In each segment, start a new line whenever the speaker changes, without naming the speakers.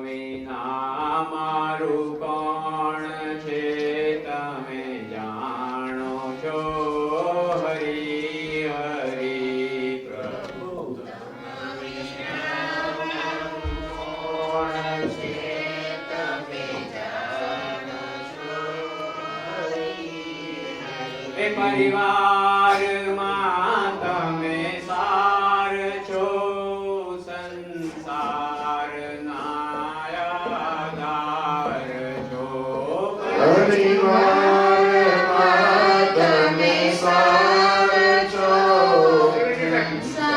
વિના મારું કોણ છે તમે જાણો છો હરી હરી પ્રભુ કોણ છે તમે જાણો છો હરી પરિવારમાં તમે સાર છો
પરિવારમાં તમે સાર છો સંસારના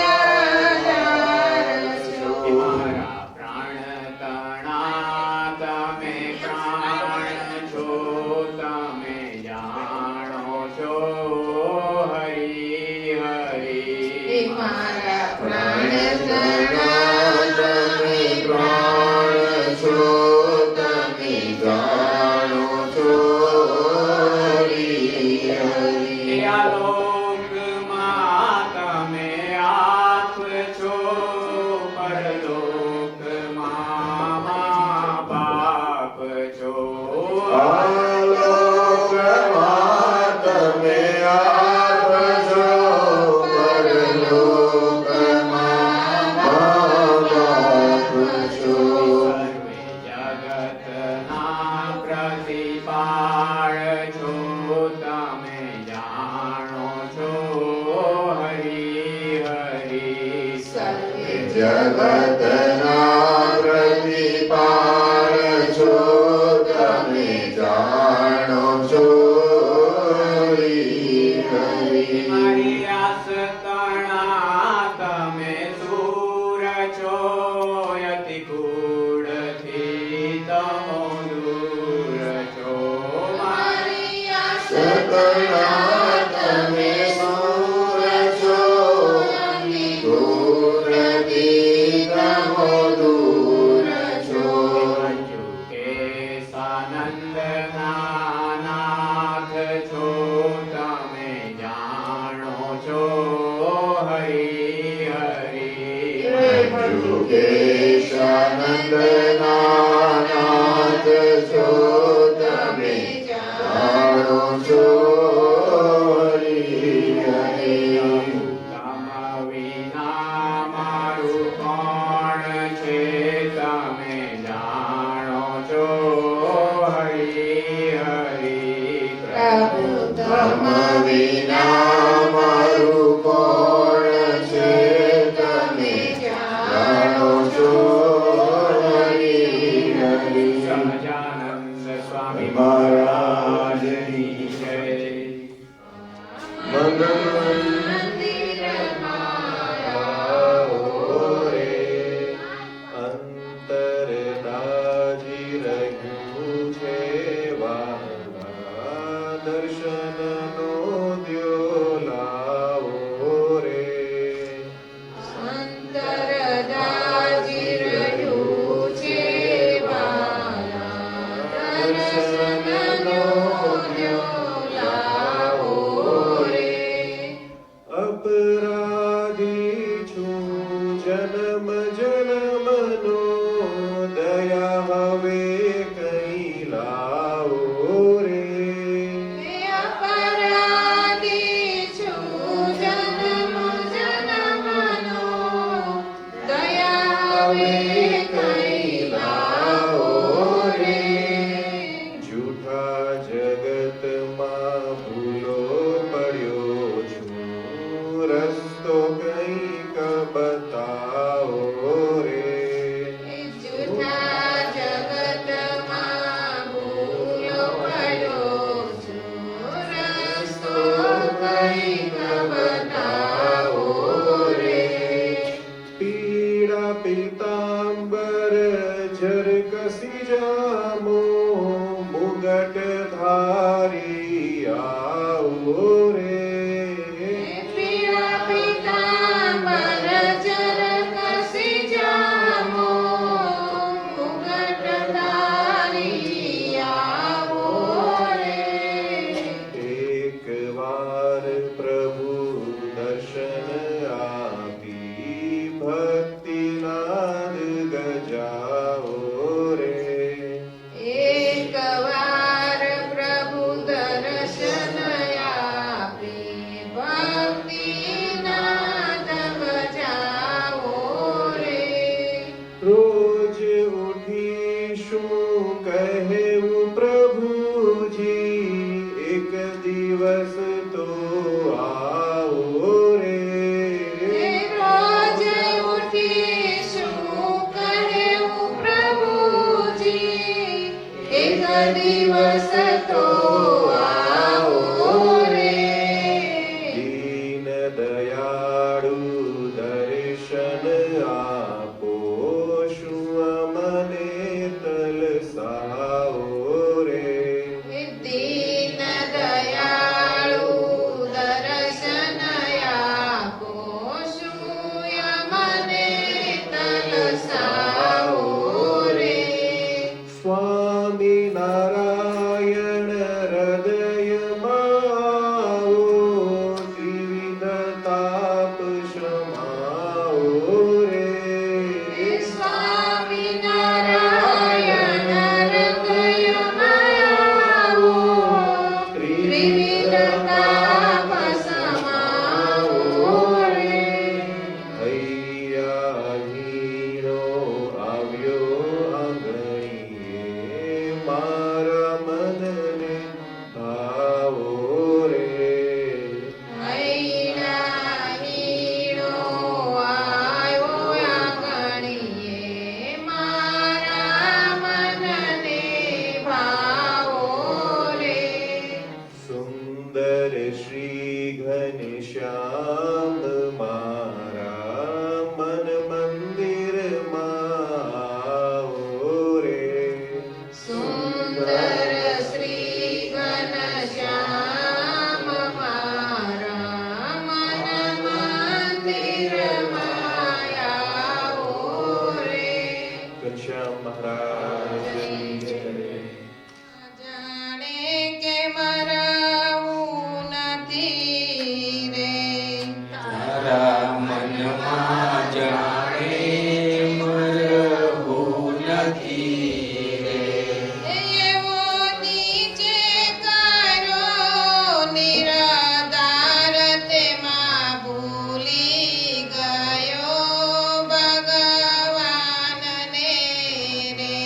આધાર છો
મારા પ્રાણ તણા તમે પ્રાણ છો તમે જાણો છો હરી હરી
મારા પ્રાણ તણા તમે પ્રાણ છો તમે જાણો છો હરી હરી
આ લોકમાં તમે આપ છો પરલોકમાં મા બાપ છો
આ લોકમાં તમે આપ છો પરલોકમાં મા બાપ છો
સર્વે જગતના પ્રતિપાળ છો તમે જાણો છો હરી હરી
સર્વે જગતના પ્રતિપાળ છો તમે જાણો છો હરી હરી
મારી આસતણા તમે સૂર છો યતિ કુળથી તમો દૂર છો
મારી આસતણા તમે સૂર છો દૂરથી તમો દૂર છો
કેશાનંદના નાથ છો તમે જાણો છો હરી હરી
પ્રભુ કેશાનંદના નાથ છો તમે જાણો છો હરી હરી
તમ વિના મારું કોણ છે તમે જાણો છો હરી હરી
પ્રભુ તમ વિના મારું કોણ છે તમે જાણો છો હરી હરી
સહજાનંદ સ્વામી મહારાજની જય
અંતરદાજી રહ્યું છે વાલા દર્શનનો દ્યો લાવો રે
અંતરદાજી રહ્યું છે વાલા દર્શનનો દ્યો લાવો રે
અપરાધી છું જન્મ જન્મનો દયા હવે કઈ લાવો રે
અપરાધી છું જન્મ જન્મનો દયા હવે કઈ લાવો રે
જૂઠા જગતમાં ભૂલો પડ્યો છું રસ્તો કંઈક બતાવો રે
જૂઠા જગતમાં ભૂલો પડ્યો છું રસ્તો કંઈક બતાવો રે
પીડા પીતાંબર જર કસી જામો મુગટ ધારી આવો રે
પીળા પીતાંબર જર કસી જામો મુગટ ધારી આવો રે
એક વાર પ્રભુ દર્શન આપી ભક્તિના
દિવસ તો આવો રે.
દીન દયાળુ દર્શન આપો, શું અમને તલસાવો રે.
દીન દયાળુ દર્શન આપો, શું અમને તલસાવો રે.
સ્વામી નારાયણ હૃદયમાં આવો, ત્રિવિધ તાપ શમાવો રે.
સ્વામિનારાયણ હૃદયમાં આવો, ત્રિવિધ તાપ સમાવો રે.
હૈયા હીરો આવ્યો આંગણીએ, મારા મનને ભાવો રે.
હૈયા હીરો આવ્યો આંગણીએ, મારા મનને ભાવો રે.
સુંદર શ્રી ઘનશ્યામ મારા મન મંદિરમાં આવો રે.
સુંદર શ્રી ઘનશ્યામ મારા મન મંદિરમાં આવો રે.
ઘનશ્યામ મહારાજની જય.
જાણે કે મરાવું નથી રે.
તારા મનમાં જાણે મરવું નથી રે.
એવો નીચે કર્યો નિરાધાર, તેમાં ભૂલી ગયો ભગવાનને રે.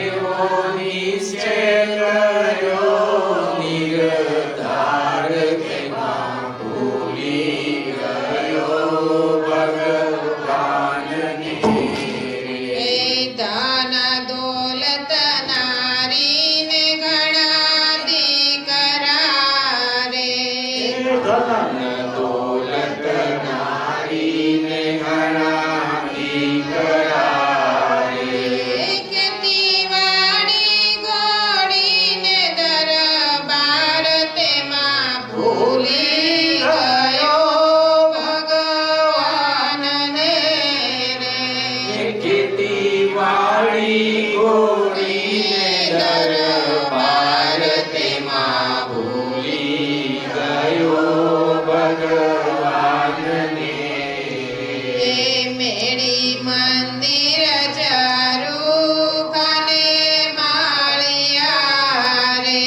એવો નિશ્ચય કર્યો નિર્ધાર, તેમાં ભૂલી ગયો ભગવાનને રે.
એ ધન દોલત નારીને ઘણા દીકરા રે.
ધન દોલત નારીને ઘણા દીકરા રે.
ખેતીવાડી ગોળીને દરબાર, તેમાં ભૂલી ગયો ભગવાનને રે.
ખેતીવાડી ગોળીને દરબાર, તેમાં ભૂલી ગયો ભગવાનને રે.
એ મેળી મંદિર ઝરૂખાને માળિયા રે.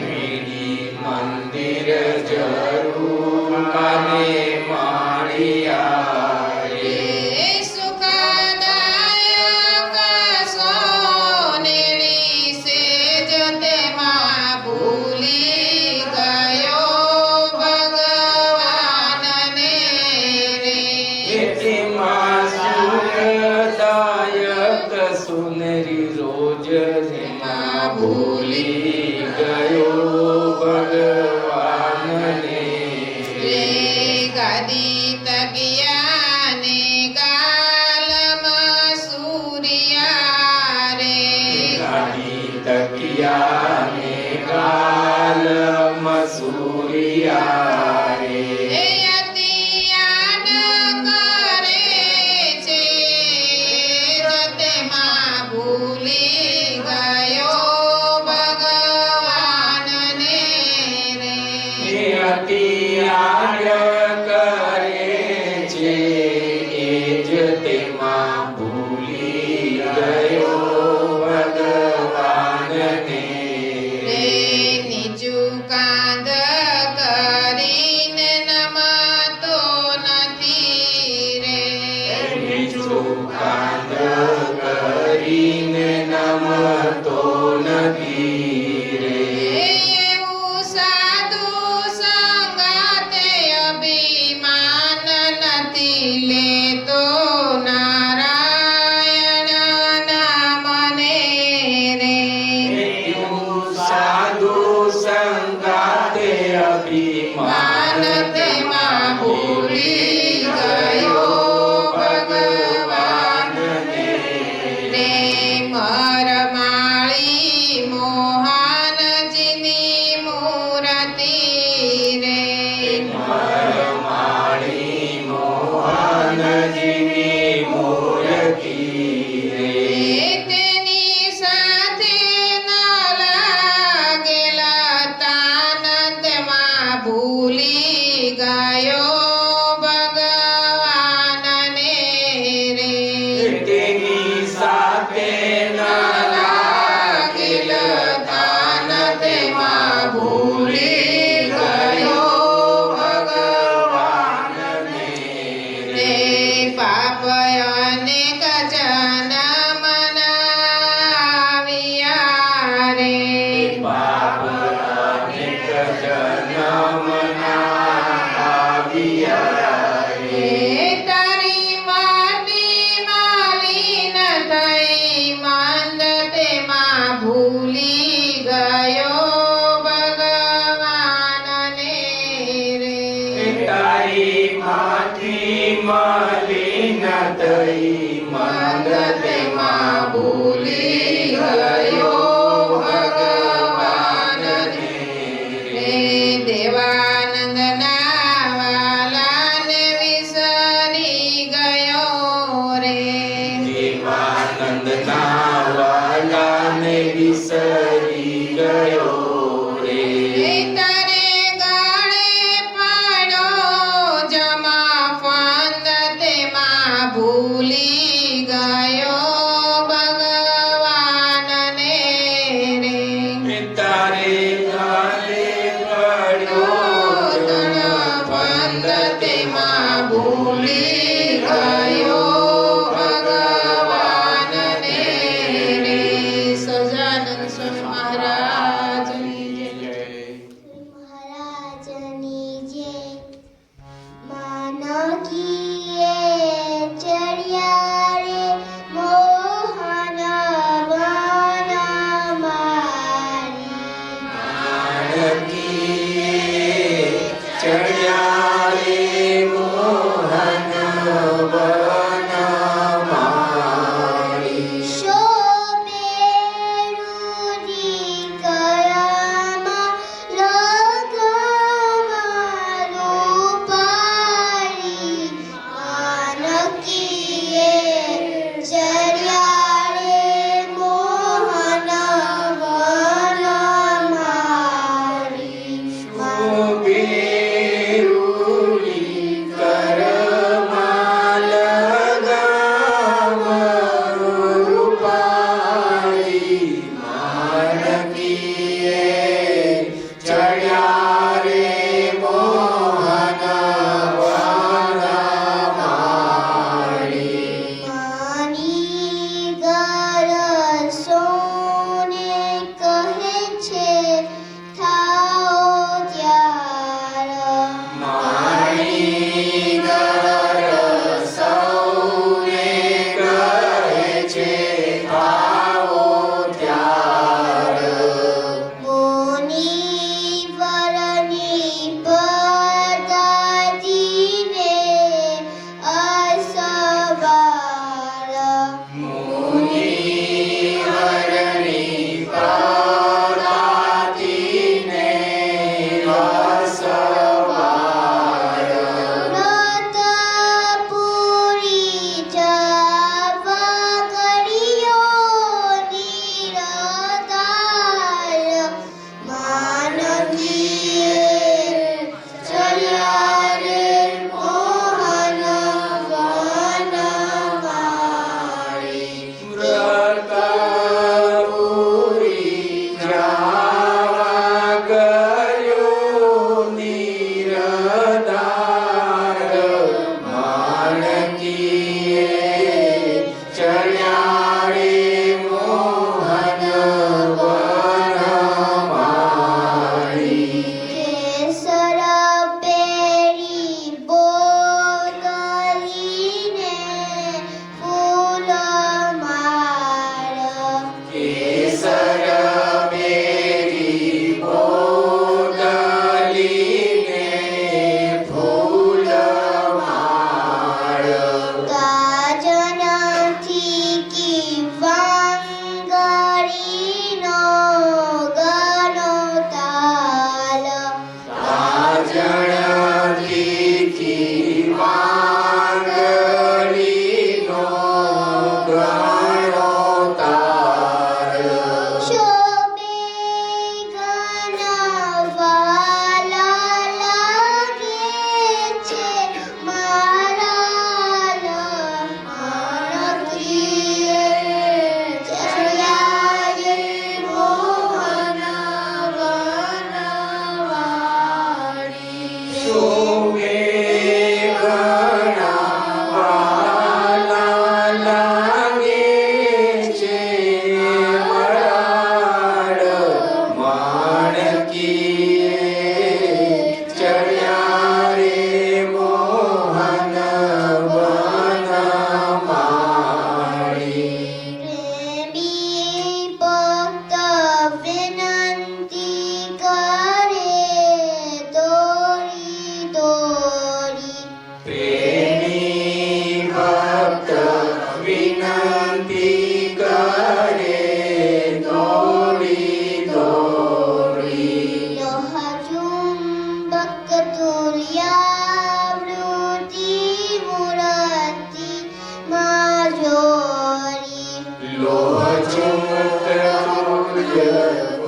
મેળી મંદિર જરૂર કાને માળિયા રે.
એ સુખદાયક સોનેરી સેજ, તેમાં ભૂલી ગયો ભગવાનને રે.
તેમાં સુખદાયક સુનરી રોજ, તેમાં ભૂલી ગયો ભગવાનને
રે.
રે.
ગાદી તકિયાને ગાલમાં સૂર્યા રે.
ગાડી તકિયાને ગાલ મસૂરિયા રે.
એ અતિયાન કરે છે, તેમાં ભૂલી ગયો ભગવાનને રે.
એ અતિ આડ્ય કરે છે, એ જ તેમાં ભૂલી ગયો ભગવાનને
રે.
રે.
નીચું કાંદ કરીને નમતો નથી રે.
બીજું કાંદ કરીને નમતો નથી રે.
એવું સાધુ સંગાતે અભિમાન નથી લેતો, નારાયણ નામને રે.
તે ન લાગેલ તાન તેમાં ભૂલી ગયો ભગવાનને
રે પાપ અનેક જન્મના આવ્યા રે
પાપ અનેક જન્મના આવ્યા રે
તારી માટી માલિન થઈ મંદ તેમાં ભૂલી ગયો ભગવાનને રે
તારી માથી મલિન થઈ મંદ તેમાં ભૂલી ગયો ભગવાનને
રે દેવાનંદના વાલાને વિસરી ગયો રે
દેવાનંદના વાલાને વિસરી ગયો રે
તારે ગાળે પડ્યો જમા ફંદ તેમાં ભૂલી ગયો ભગવાનને રે
તારે ગાલે પડ્યો બંધ તેમાં ભૂલી ગયો
ભગવાનને રે સજાનંદ સ્વામી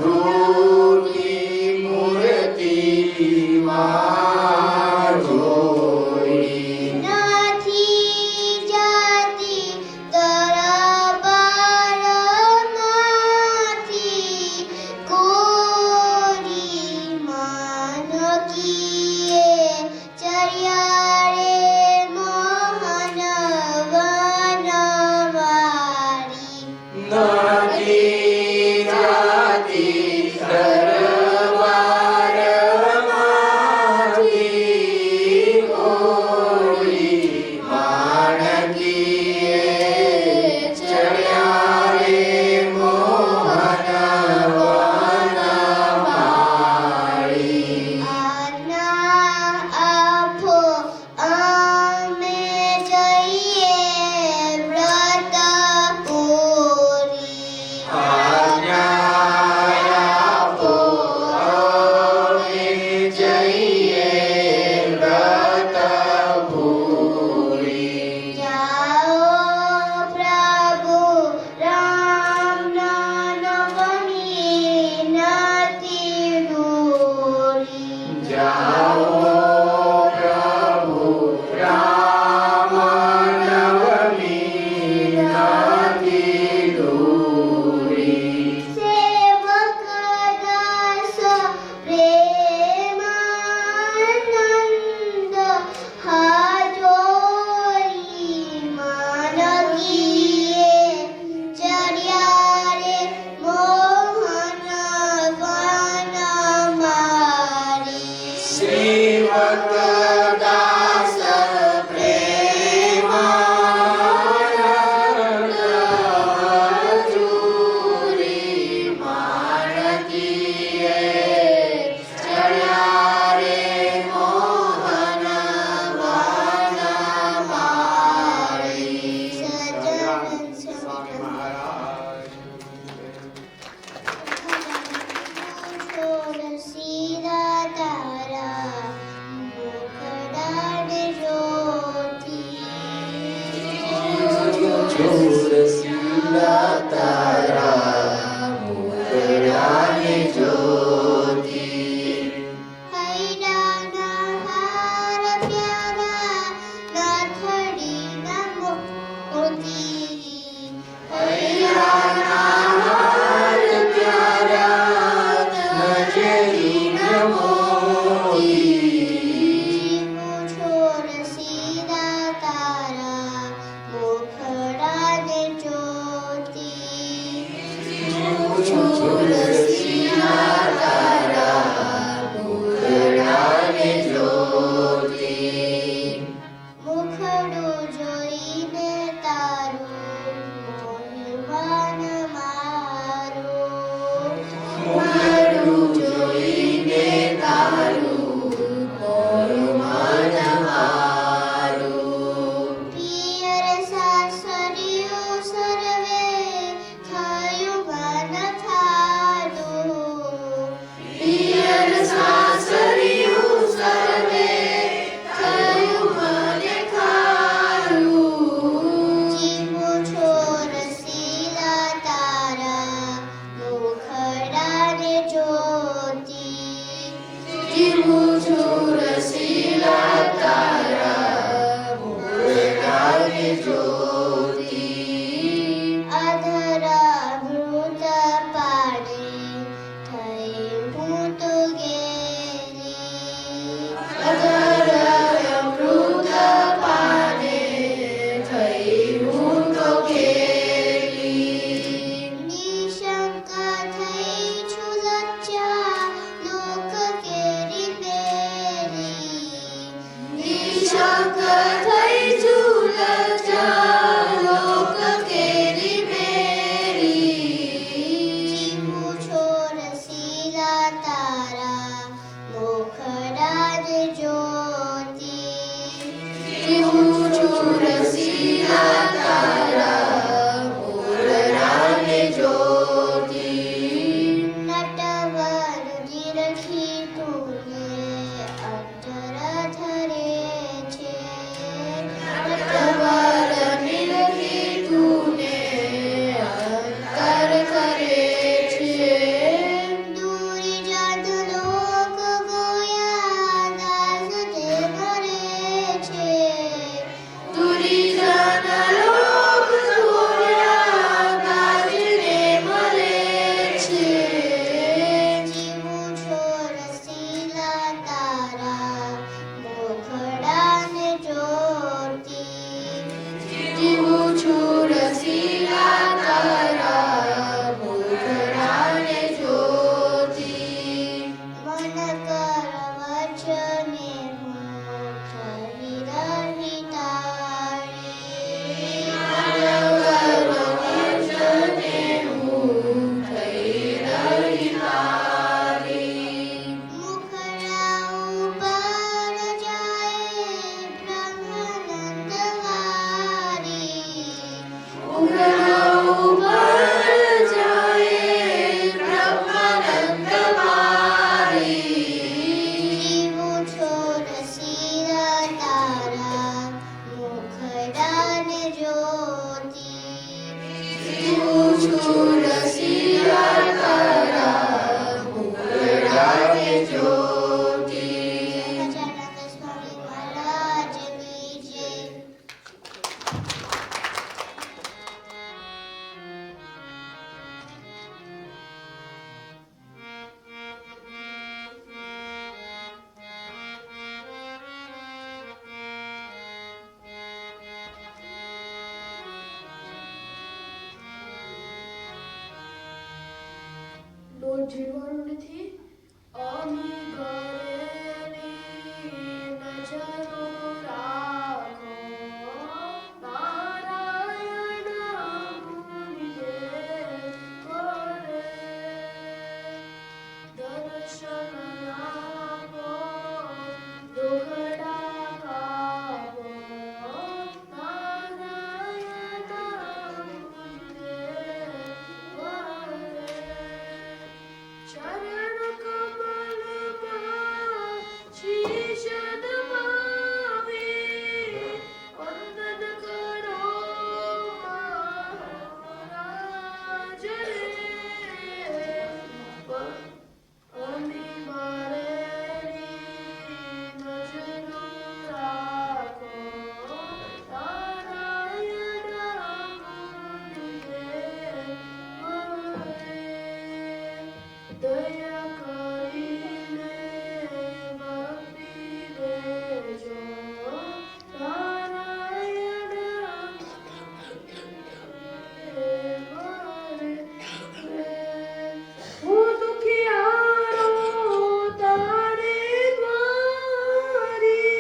કૃતિ મૂર્તિમાં જોડી
નથી જાતિ તરબારમાંથી કોરી માનકીએ ચર્યા રે મોહન વનવારી
નથી જાતિ દરબારમાંથી કોઈ માણકીએ ચડ્યા રે મોહન વનમાળી.
આજ્ઞા આપો અમે જઈએ વ્રત પૂરી
આજ્ઞા આપો અમે જઈએ વ્રત પૂરી.
જાઓ પ્રભુ રામનવમી નથી દૂરી
જાઓ પ્રભુ રામ નવમી નથી દૂરી.
સેવક દાસ પ્રેમાનંદ હાજોરી માનકીએ ચર્યા રે મોહન વનમાળી
સેવક દાસ પ્રેમાનંદ હજૂરી માણકીએ ચડ્યા રે મોહન વનમાળી.
સજ્જન
સ્વામી મહારાજ
સીધા તારા મુખડાને
ચોરસીલા તારા મુખડાને જ્યોતિ.
હૈડાના હાર પ્યારા નાથડીના મોતી
હૈયાના હાર પ્યારા નજરીના મોતી.
છોર સીધા તારા મુખડાને
ચોરસીલા તારા મુખડાને જ્યોતિ.
મુખડું જોઈને તારું મોહન મારું
મુખડું જોઈને તારું મોર મન મારું.
પિયર સાસરિયું સર્વે થયું મન થારું
છું રસિયા તારા મુખડાને જોતી.
સહજાનંદ સ્વામી મહારાજની જય.
દોઢ જીવવાનું નથી અમી ઘરેની નજરો રાખો નારાયણ મુનિએ કરે દર્શન આપો દુખડા કાપો નારાયણ મુનિએ કરે ચરણ કમલમાં શીશ નમાવી વંદન કરો મહારાજ રે. અમી મારેની નજરો રાખો નારાયણ મુનિએ કરે દયા કરીને ભક્તિ દેજો નારાયણ હું દુખિયારો તારે દ્વારી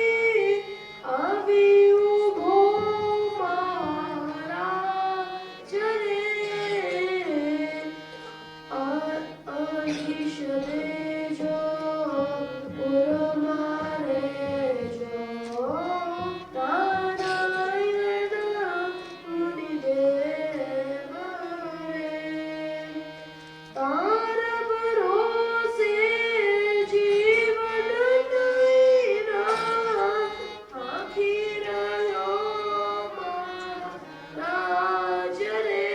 આવી ઊભો મહારાજ રે. આશીષ દેજો ઉરમારે જો નારાયણ મુનિદેવ રે. તાર ભરોસે જીવન નૈના આખી રહ્યો મહારાજ રે.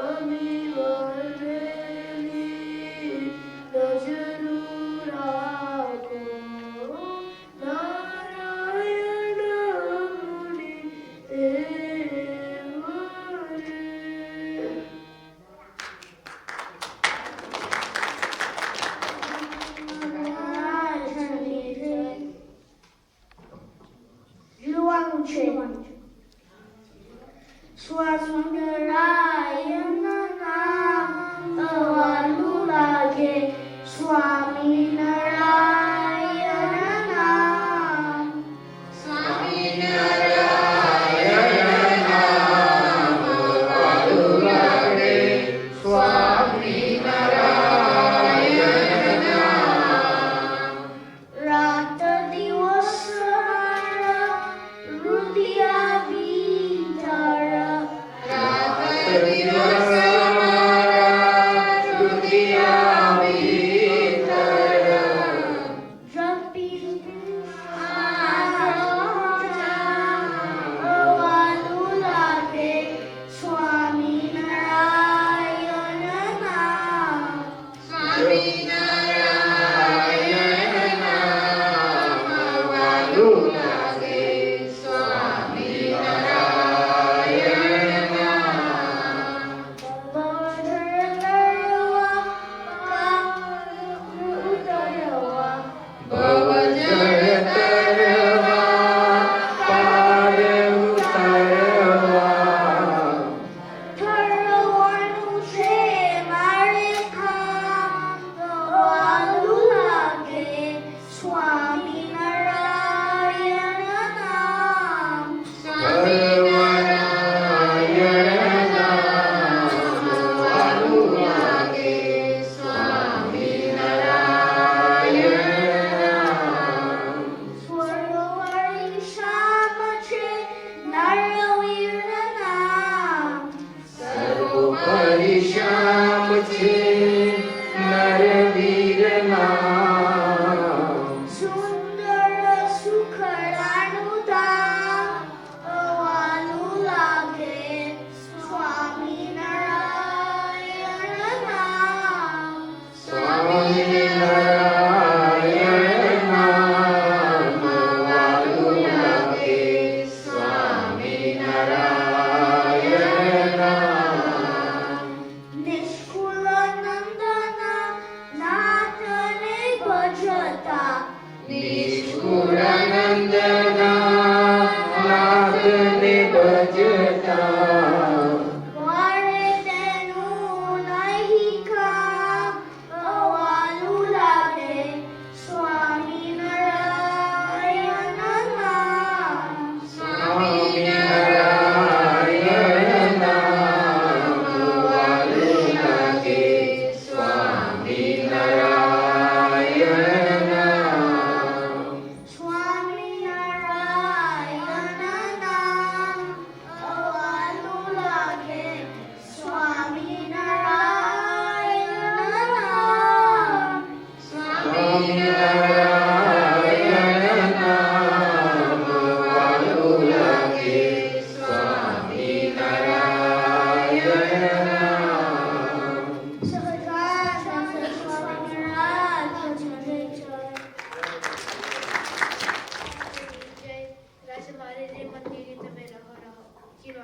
અમી વરેલી નજરો રાખો નારાયણ મુનિદેવ રે.
મહારાજની જય. જોવાનું છે સ્વામિનારાયણ વાલું લાગે સ્વામિનારાયણ નામ. રાત દિવસ મારા રુદિયા વિચારા જપી વાલું લાગે સ્વામિનારાયણ નામ. ઠરવાનું છે મારે વાલું લાગે સ્વામિનારાયણ નામ. સ્વર્ગવાળી શામ છે નરવીર નામ.
શ્યામ છે નરવીર નામ.
સુંદર સુખડાનું ધામ વાલું લાગે સ્વામિનારાયણ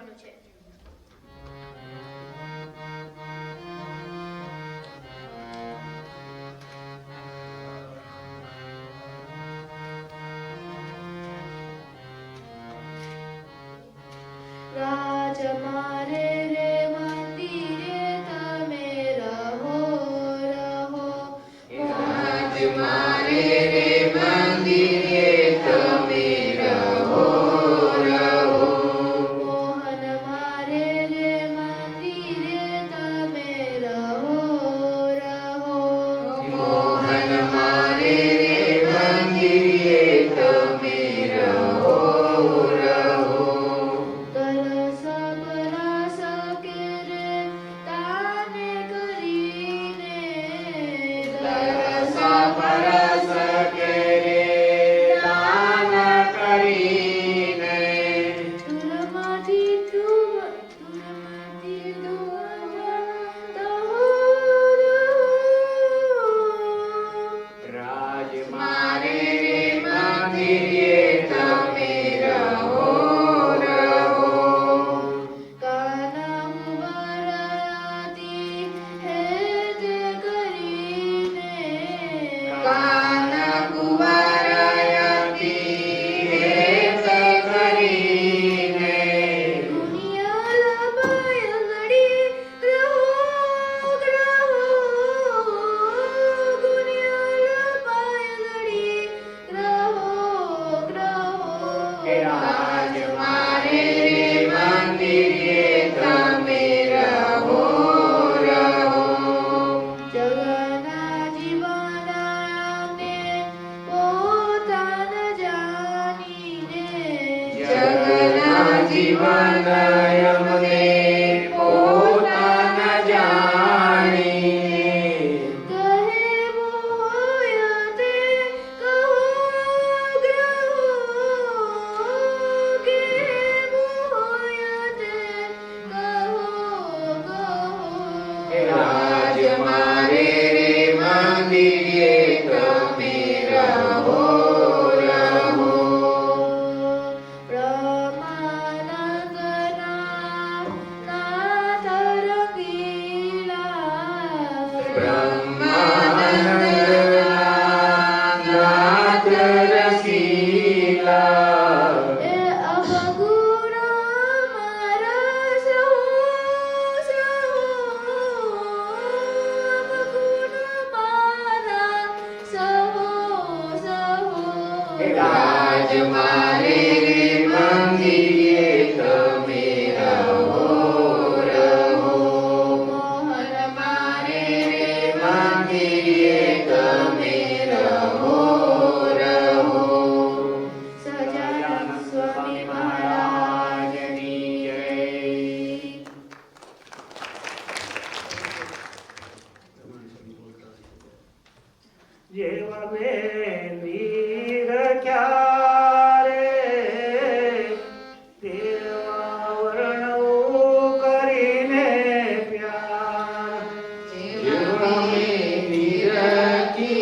કહેવાનું છે. રાજ મારે રે મંદિરે તમે રહો રહો.
રાજ મારે રે મંદિરે તમે રહો રહો.
મોહન મારે રે મંદિરે તમે રહો રહો.
મોહન મારે રે મંદિરે તમે રહો રહો.
તરસ પરાસ કે રે તાને કરીને.
તરસ પરસ કરે દાન કરીને.
તુરમાંથી તુરમાંથી તો
રાજ મારે રે મંદિરે તમે રહો રહો.
કાના કુંવરાતી હેત કરીને.
કાન કુંવરાયતી હેત કરીને.
દુનિયા લબાય લડી ગ્રહો ગ્રહો. દુનિયા લબાય લડી ગ્રહો ગ્રહો.
રાજ મારે રે મંદિરે તમે રહો રહો.
જગના જીવનાને પોતાના જાણીને.
જગના જીવન અમને પોતાના જાણીને.
કહેવું હોય તે કહો ગ્રહો. કહેવું હોય તે કહો કહો.
રાજ મારે રે મંદિરે તમે રહો રહો.
બ્રહ્માનંદના નાથ રંગીલા.
બ્રહ્માનંદના નાથ રસીલા.
એ અવગુણ મારા સહો સહો. અવગુણ મારા સહો સહો.
રાજ મારે રે મંદિરે તમે રહો રહો. મોહન મારે રે મંદિરે તમે રહો રહો.
સહજાનંદ સ્વામી
મહારાજની જય.
જેવા બેંદીર ક્યારે તેવા વર્ણવું કરીને પ્યાર.
જીવમે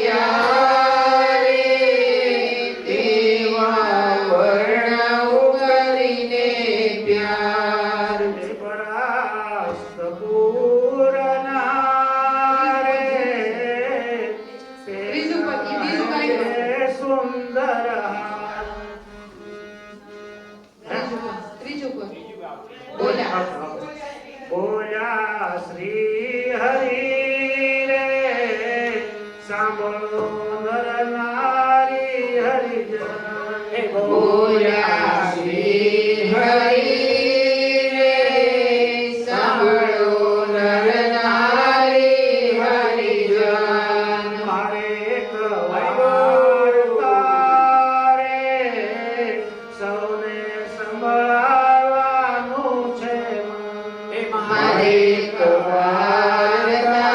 નિરખિયા રે તેવા વર્ણવ કરીને પ્યાર.
તે પરાસ્ત પૂરના રે
ત્રીજું પદ, એ બીજું ગાઈ લો.
તે સુંદર હાર.
ત્રીજું પદ. બોલ્યા.
બોલ્યા શ્રી હરિ રે સાંભળો નર નારી હરિજન.
બોલ્યા શ્રી હરિ રે સાંભળો નર નારી હરિજન.
મારે એક વાર્તા રે સૌને સંભળાવવાનું છે.
મારે એક વાર્તા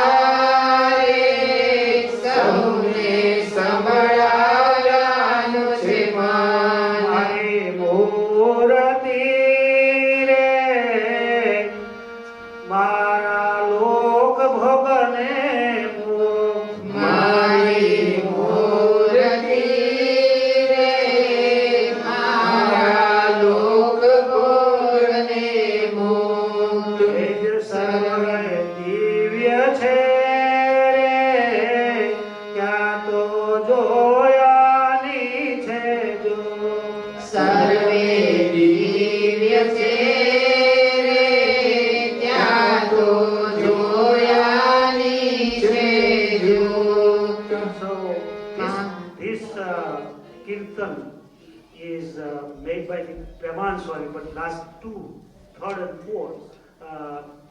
by the Brahman Swami, but last two, third and fourth,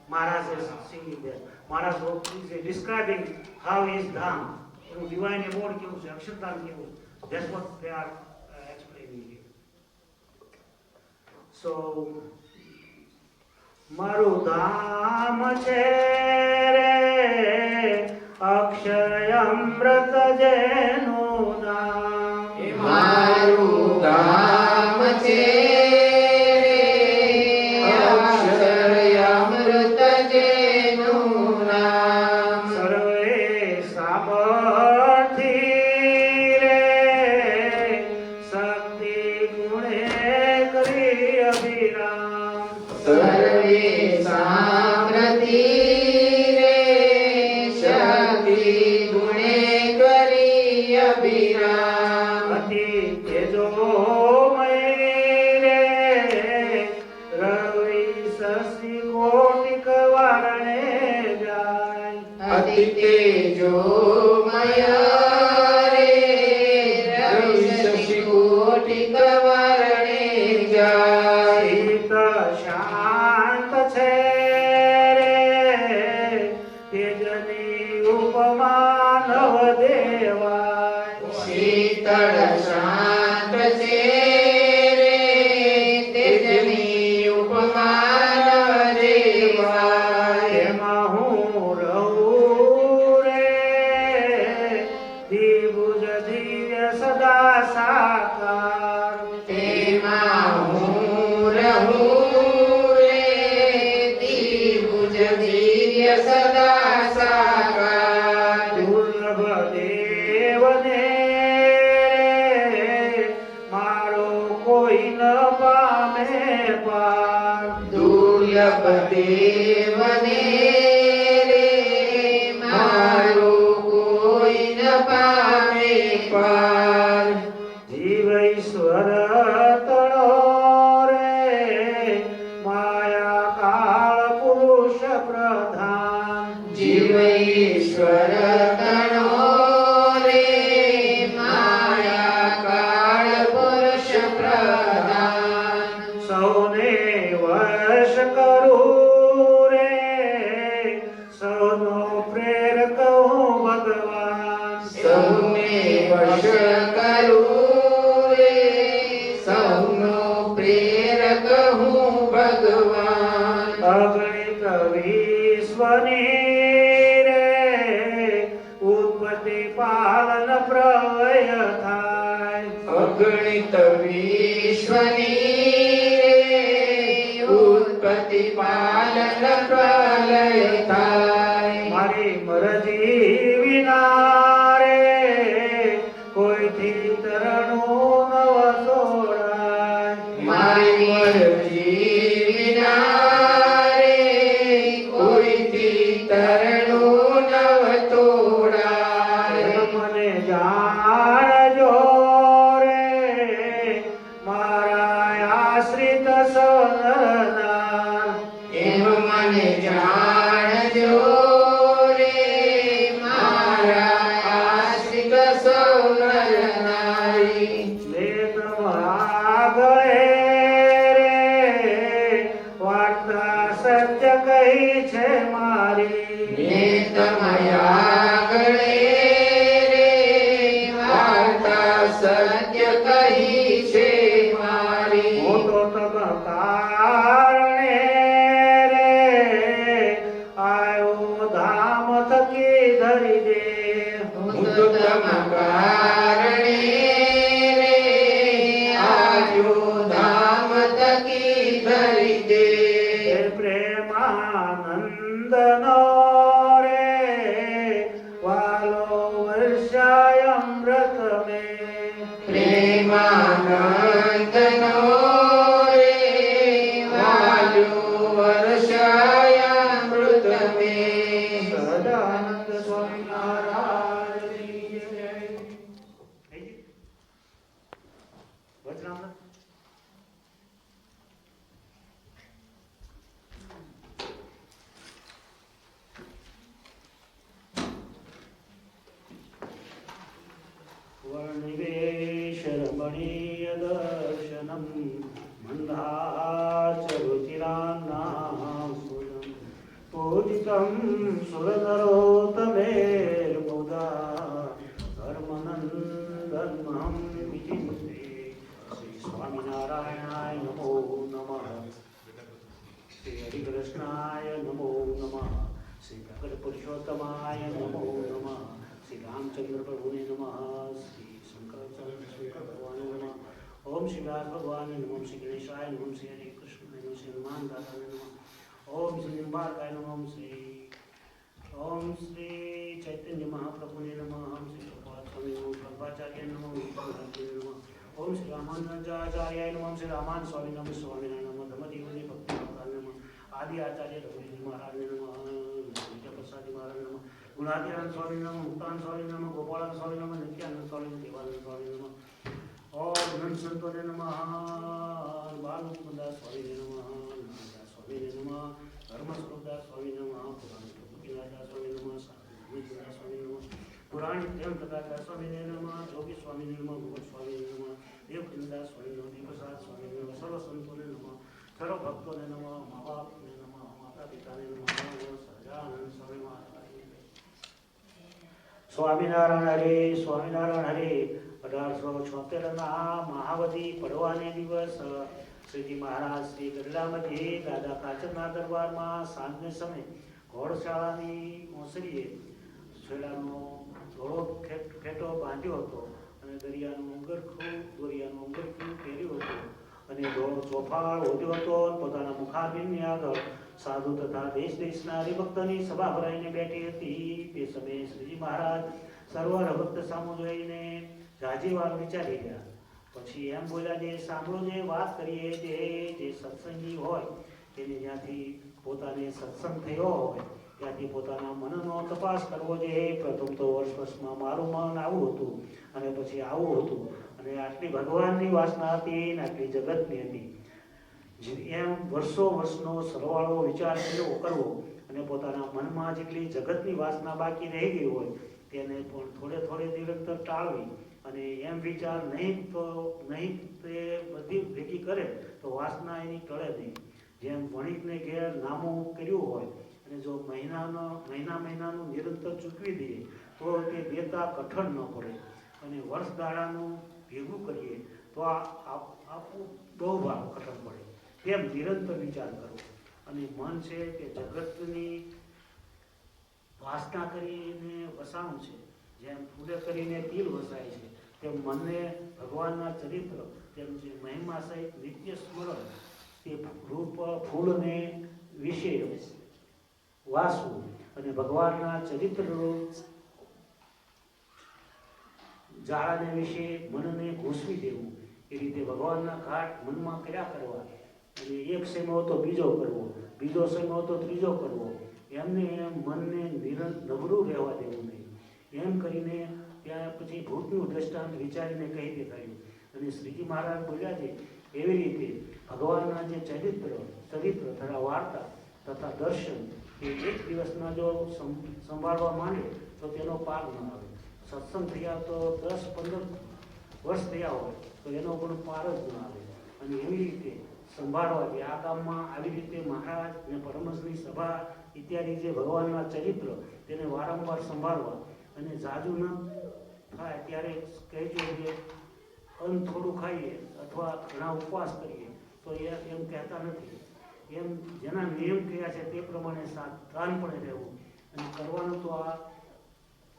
Maharaj is singing there. Maharaj is describing how his dham, divine abode કેવું છે, અક્ષરધામ કેવું છે. That's what they are explaining here. So, મારું ધામ છે રે અક્ષય અમૃત જેનું નામ.
મારું ધામ છે અક્ષર અમૃત જેનું નામ.
સર્વે સામર્થ્ય રે શક્તિ ગુણે કરી અભિરામ.
સર્વે સામ્રતિ રે શક્તિ ગુણે કરી અભિરામ.
અતિ તેજોમય રે રવિ શશી કોટિક વારણે જાય.
અતિ તેજોમય રે રવિ શશી કોટિક વારણે જાય.
શીત શાંત છે રે તેજની ઉપમા નવ દેવાય.
શીતળ શાંત છે રે તેજની ઉપમા ન દેવાય.
એમાં હું રહું રે દ્વિભુજ દિવ્ય સદા સાકાર.
તેમાં હું રહું રે દ્વિભુજ દિવ્ય સદા સાકાર.
દુર્લભ દેવને રે મારો કોઈ ન પામે પાર.
દુર્લભ દેવને રે મારું કોઈ ન પામે પાર.
જીવ ઈશ્વર તણો રે માયા કાળ પુરુષ પ્રધાન.
જીવ ઈશ્વર તણો રે માયા કાળ પુરુષ પ્રધાન.
સૌને વશ કરું રે સૌનો પ્રેરક હું ભગવાન.
સૌને વશ કરું રે સૌનો પ્રેરક હું ભગવાન.
અગણિત વિશ્વની રે ઉત્પત્તિ પાલન પ્રલય થાય.
અગણિત વિશ્વની રે ઉત્પત્તિ પાલન પ્રલય થાય.
મારી મરજી વિના રે કોઈથી તરણું નવ સોડાય.
મારી મરજી વિના રે કોઈથી તરણું નવ તોડાય.
મને જાણજો રે મારા આશ્રિત સનરનાર.
એમ મને જાણજો રે મારા આશ્રિત સૌ નર નારી.
લે તમારા ગળે રે વાર્તા સત્ય કહી છે મારી.
મેં તમાયા ગળે રે વાર્તા સત્ય કહી છે મારી.
હું તો તમ કારણે રે આયો ધામ થકી ધરી દે.
હું તો તમ કારણે રે આજો ધામ તકી ધરી દે.
હે પ્રેમાનંદ નો રે વાલો વર્ષાય અમૃત મે.
પ્રેમાનંદનો રે વાલો વર્ષાયામૃત મે.
સહજાનંદ સ્વામી મહારાજની જય. વચનામૃત. પૂજિતમ સુરનરોત્તમેર્બુધા ધર્મનંદનમહં વિચિંતે શ્રી સ્વામિનારાયણાય નમો નમઃ શ્રી હરિકૃષ્ણાય નમો નમઃ શ્રી પ્રગટ પુરુષોત્તમાય નમો નમઃ શ્રી રામચંદ્ર પ્રભુને નમઃ શ્રી શંકર ભગવાને નમઃ ઓમ શ્રી વ્યાસ ભગવાને નમઃ શ્રી ગણેશાય નમઃ શ્રી હરે કૃષ્ણ નમઃ શ્રી હનુમાન દાદાને નમઃ ઓમ શ્રી નિમ્બાર્કાય નમઃ ઓમ શ્રી ચૈતન્ય મહાપ્રભુને નમઃ ઓમ શ્રી પ્રભાત સ્વામી નમઃ પ્રભાચાર્ય નમઃ નમઃ ઓમ શ્રી રામાનુજાચાર્યાય નમઃ શ્રી રામાન સ્વામી નમઃ સ્વામિનારાયણ નમઃ ધર્મદેવની ભક્તિ નમઃ આદિ આચાર્ય રઘુજી મહારાજને નમઃ વિદ્યાપ્રસાદી મહારાજ નમઃ ગુણાતીરામ સ્વામી નમઃ મુક્તાન સ્વામી નમઃ ગોપાળાન સ્વામી નમઃ નિત્યાનંદ સ્વામી દેવાનંદ સ્વામી નમઃ ઓમ નંદ સંતોને નમઃ બાલમુકુદાસ સ્વામીને નમઃ નામદાસ સ્વામીને નમઃ ધર્મસ્વરૂપદાસ સ્વામી નમઃ પુરાણી પ્રભુદાસ સ્વામી નમઃ સાધુદાસ સ્વામી નમઃ પુરાણી પ્રેમ પ્રકાશદાસ સ્વામીને નમઃ જોગી સ્વામીને નમઃ ભગવત સ્વામીને નમઃ દેવકૃષ્ણદાસ સ્વામી નમઃ દેવપ્રસાદ સ્વામીને નમઃ સર્વ સંતોને નમઃ સર્વ ભક્તોને નમઃ મા બાપને નમઃ માતા પિતાને નમઃ સહજાનંદ સ્વામી મહારાજ સ્વામિનારાયણ હરે સ્વામિનારાયણ હરે 1876 મહાવતી પડવાને દિવસ શ્રીજી મહારાજ શ્રી ગઢડામાંથી દાદા કાચરના દરબારમાં સાંજને સમય ઘોડશાળાની મોસરીએ છેડાનો ઘોડો ફેટો બાંધ્યો હતો અને દોરિયાનું અંગરખું પહેર્યું હતું અને ઘોડો ચોફાળ ઓઢ્યો હતો અને પોતાના મુખારબિનની આગળ સાધુ તથા દેશ દેશના હરિભક્તોની સભા ભરાઈને બેઠી હતી તે સમયે શ્રીજી મહારાજ સર્વ ભક્ત સામુ જોઈને રાજી વાર વિચારી ગયા પછી એમ બોલ્યા જે સાંભળો જે વાત કરીએ જે સત્સંગી હોય તેને જ્યાંથી પોતાને સત્સંગ થયો હોય ત્યાંથી પોતાના મનનો તપાસ કરવો જોઈએ પ્રથમ તો વર્ષમાં મારું મન આવું હતું અને પછી આવું હતું અને આટલી ભગવાનની વાસના હતી અને આટલી જગતની હતી એમ વર્ષનો સરવાળો વિચાર કરવો અને પોતાના મનમાં જેટલી જગતની વાસના બાકી રહી ગઈ હોય તેને પણ થોડે નિરંતર ટાળવી અને એમ વિચાર નહીં તે બધી ભેગી કરે તો વાસના એની ટળે નહીં જેમ વણિકને ઘેર નામું કર્યું હોય અને જો મહિનાનું નિરંતર ચૂકવી દઈએ તો તે દેતા કઠણ ન પડે અને વર્ષ દાડાનું ભેગું કરીએ તો આપવું બહુ ભાગ કઠણ પડે તેમ નિરંતર વિચાર કરવો અને મન છે કે જગતની વાસના કરીને વસાણું છે જેમ ફૂલે કરીને તિલ વસાય છે તેમ મનને ભગવાનના ચરિત્ર તેમ જે મહિમા સહિત નિત્ય સ્મરણ તે રૂપ ફૂલને વિશે વાસવું અને ભગવાનના ચરિત્ર જાળાને વિશે મનને ઘૂસવી દેવું એ રીતે ભગવાનના ઘાટ મનમાં કર્યા કરવા અને એક સમય તો બીજો કરવો બીજો સમય તો ત્રીજો કરવો એમને એમ મનને નબળું રહેવા દેવું નહીં એમ કરીને ત્યાં પછી ભૂતનું દ્રષ્ટાંત વિચારીને કહી દેખાયું અને શ્રીજી મહારાજ બોલ્યા છે એવી રીતે ભગવાનના જે ચરિત્ર તથા વાર્તા તથા દર્શન એ એક દિવસના જો સંભાળવા માંડે તો તેનો પાર ન આવે સત્સંગ થયા તો 10-15 વર્ષ થયા હોય તો એનો પણ પાર જ ન આવે અને એવી રીતે સંભાળવાથી આ ગામમાં આવી રીતે મહારાજ અને પરમહંસની સભા ઇત્યાદિ જે ભગવાનના ચરિત્ર તેને વારંવાર સંભાળવા અને જાજુ ન થાય ત્યારે કહેજો કે અન્ન થોડું ખાઈએ અથવા ઘણા ઉપવાસ કરીએ તો એમ કહેતા નથી એમ જેના નિયમ કયા છે તે પ્રમાણે સાવધાનપણે રહેવું અને કરવાનું તો આ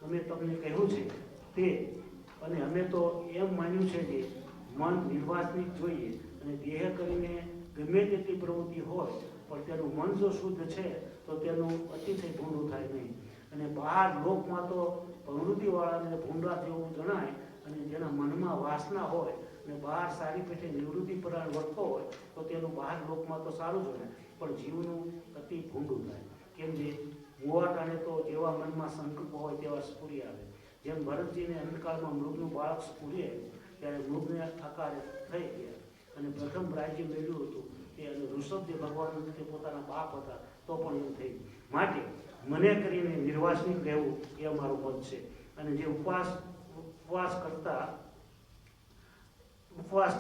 અમે તમને કહ્યું છે તે અને અમે તો એમ માન્યું છે કે મન નિર્વાસનિક જોઈએ અને દેહ કરીને ગમે તેટલી પ્રવૃત્તિ હોય પણ તેનું મન જો શુદ્ધ છે તો તેનું અતિશય ભૂંડું થાય નહીં અને બહાર લોકમાં તો પ્રવૃત્તિવાળાને ભૂંડા જેવું જણાય અને જેના મનમાં વાસના હોય અને બહાર સારી પેટે નિવૃત્તિ પરાયણ વર્તો હોય તો તેનું બહાર લોકમાં તો સારું જણાય પણ જીવનું અતિ ભૂંડું થાય કેમ જે મુવાટાને તો જેવા મનમાં સંકલ્પ હોય તેવા સ્ફુરી આવે જેમ ભરતજીને અંધકાળમાં મૃગનું બાળક સ્ફુરી આવ્યું ત્યારે મૃગને આકારે થઈ ગયા અને પ્રથમ રાજ્ય મેળવ્યું હતું તે અને ઋષભદેવ ભગવાન તે પોતાના બાપ હતા તો પણ એવું થયું માટે મને કરીને નિર્વાસનિક રહેવું એ અમારું મત છે અને જે ઉપવાસ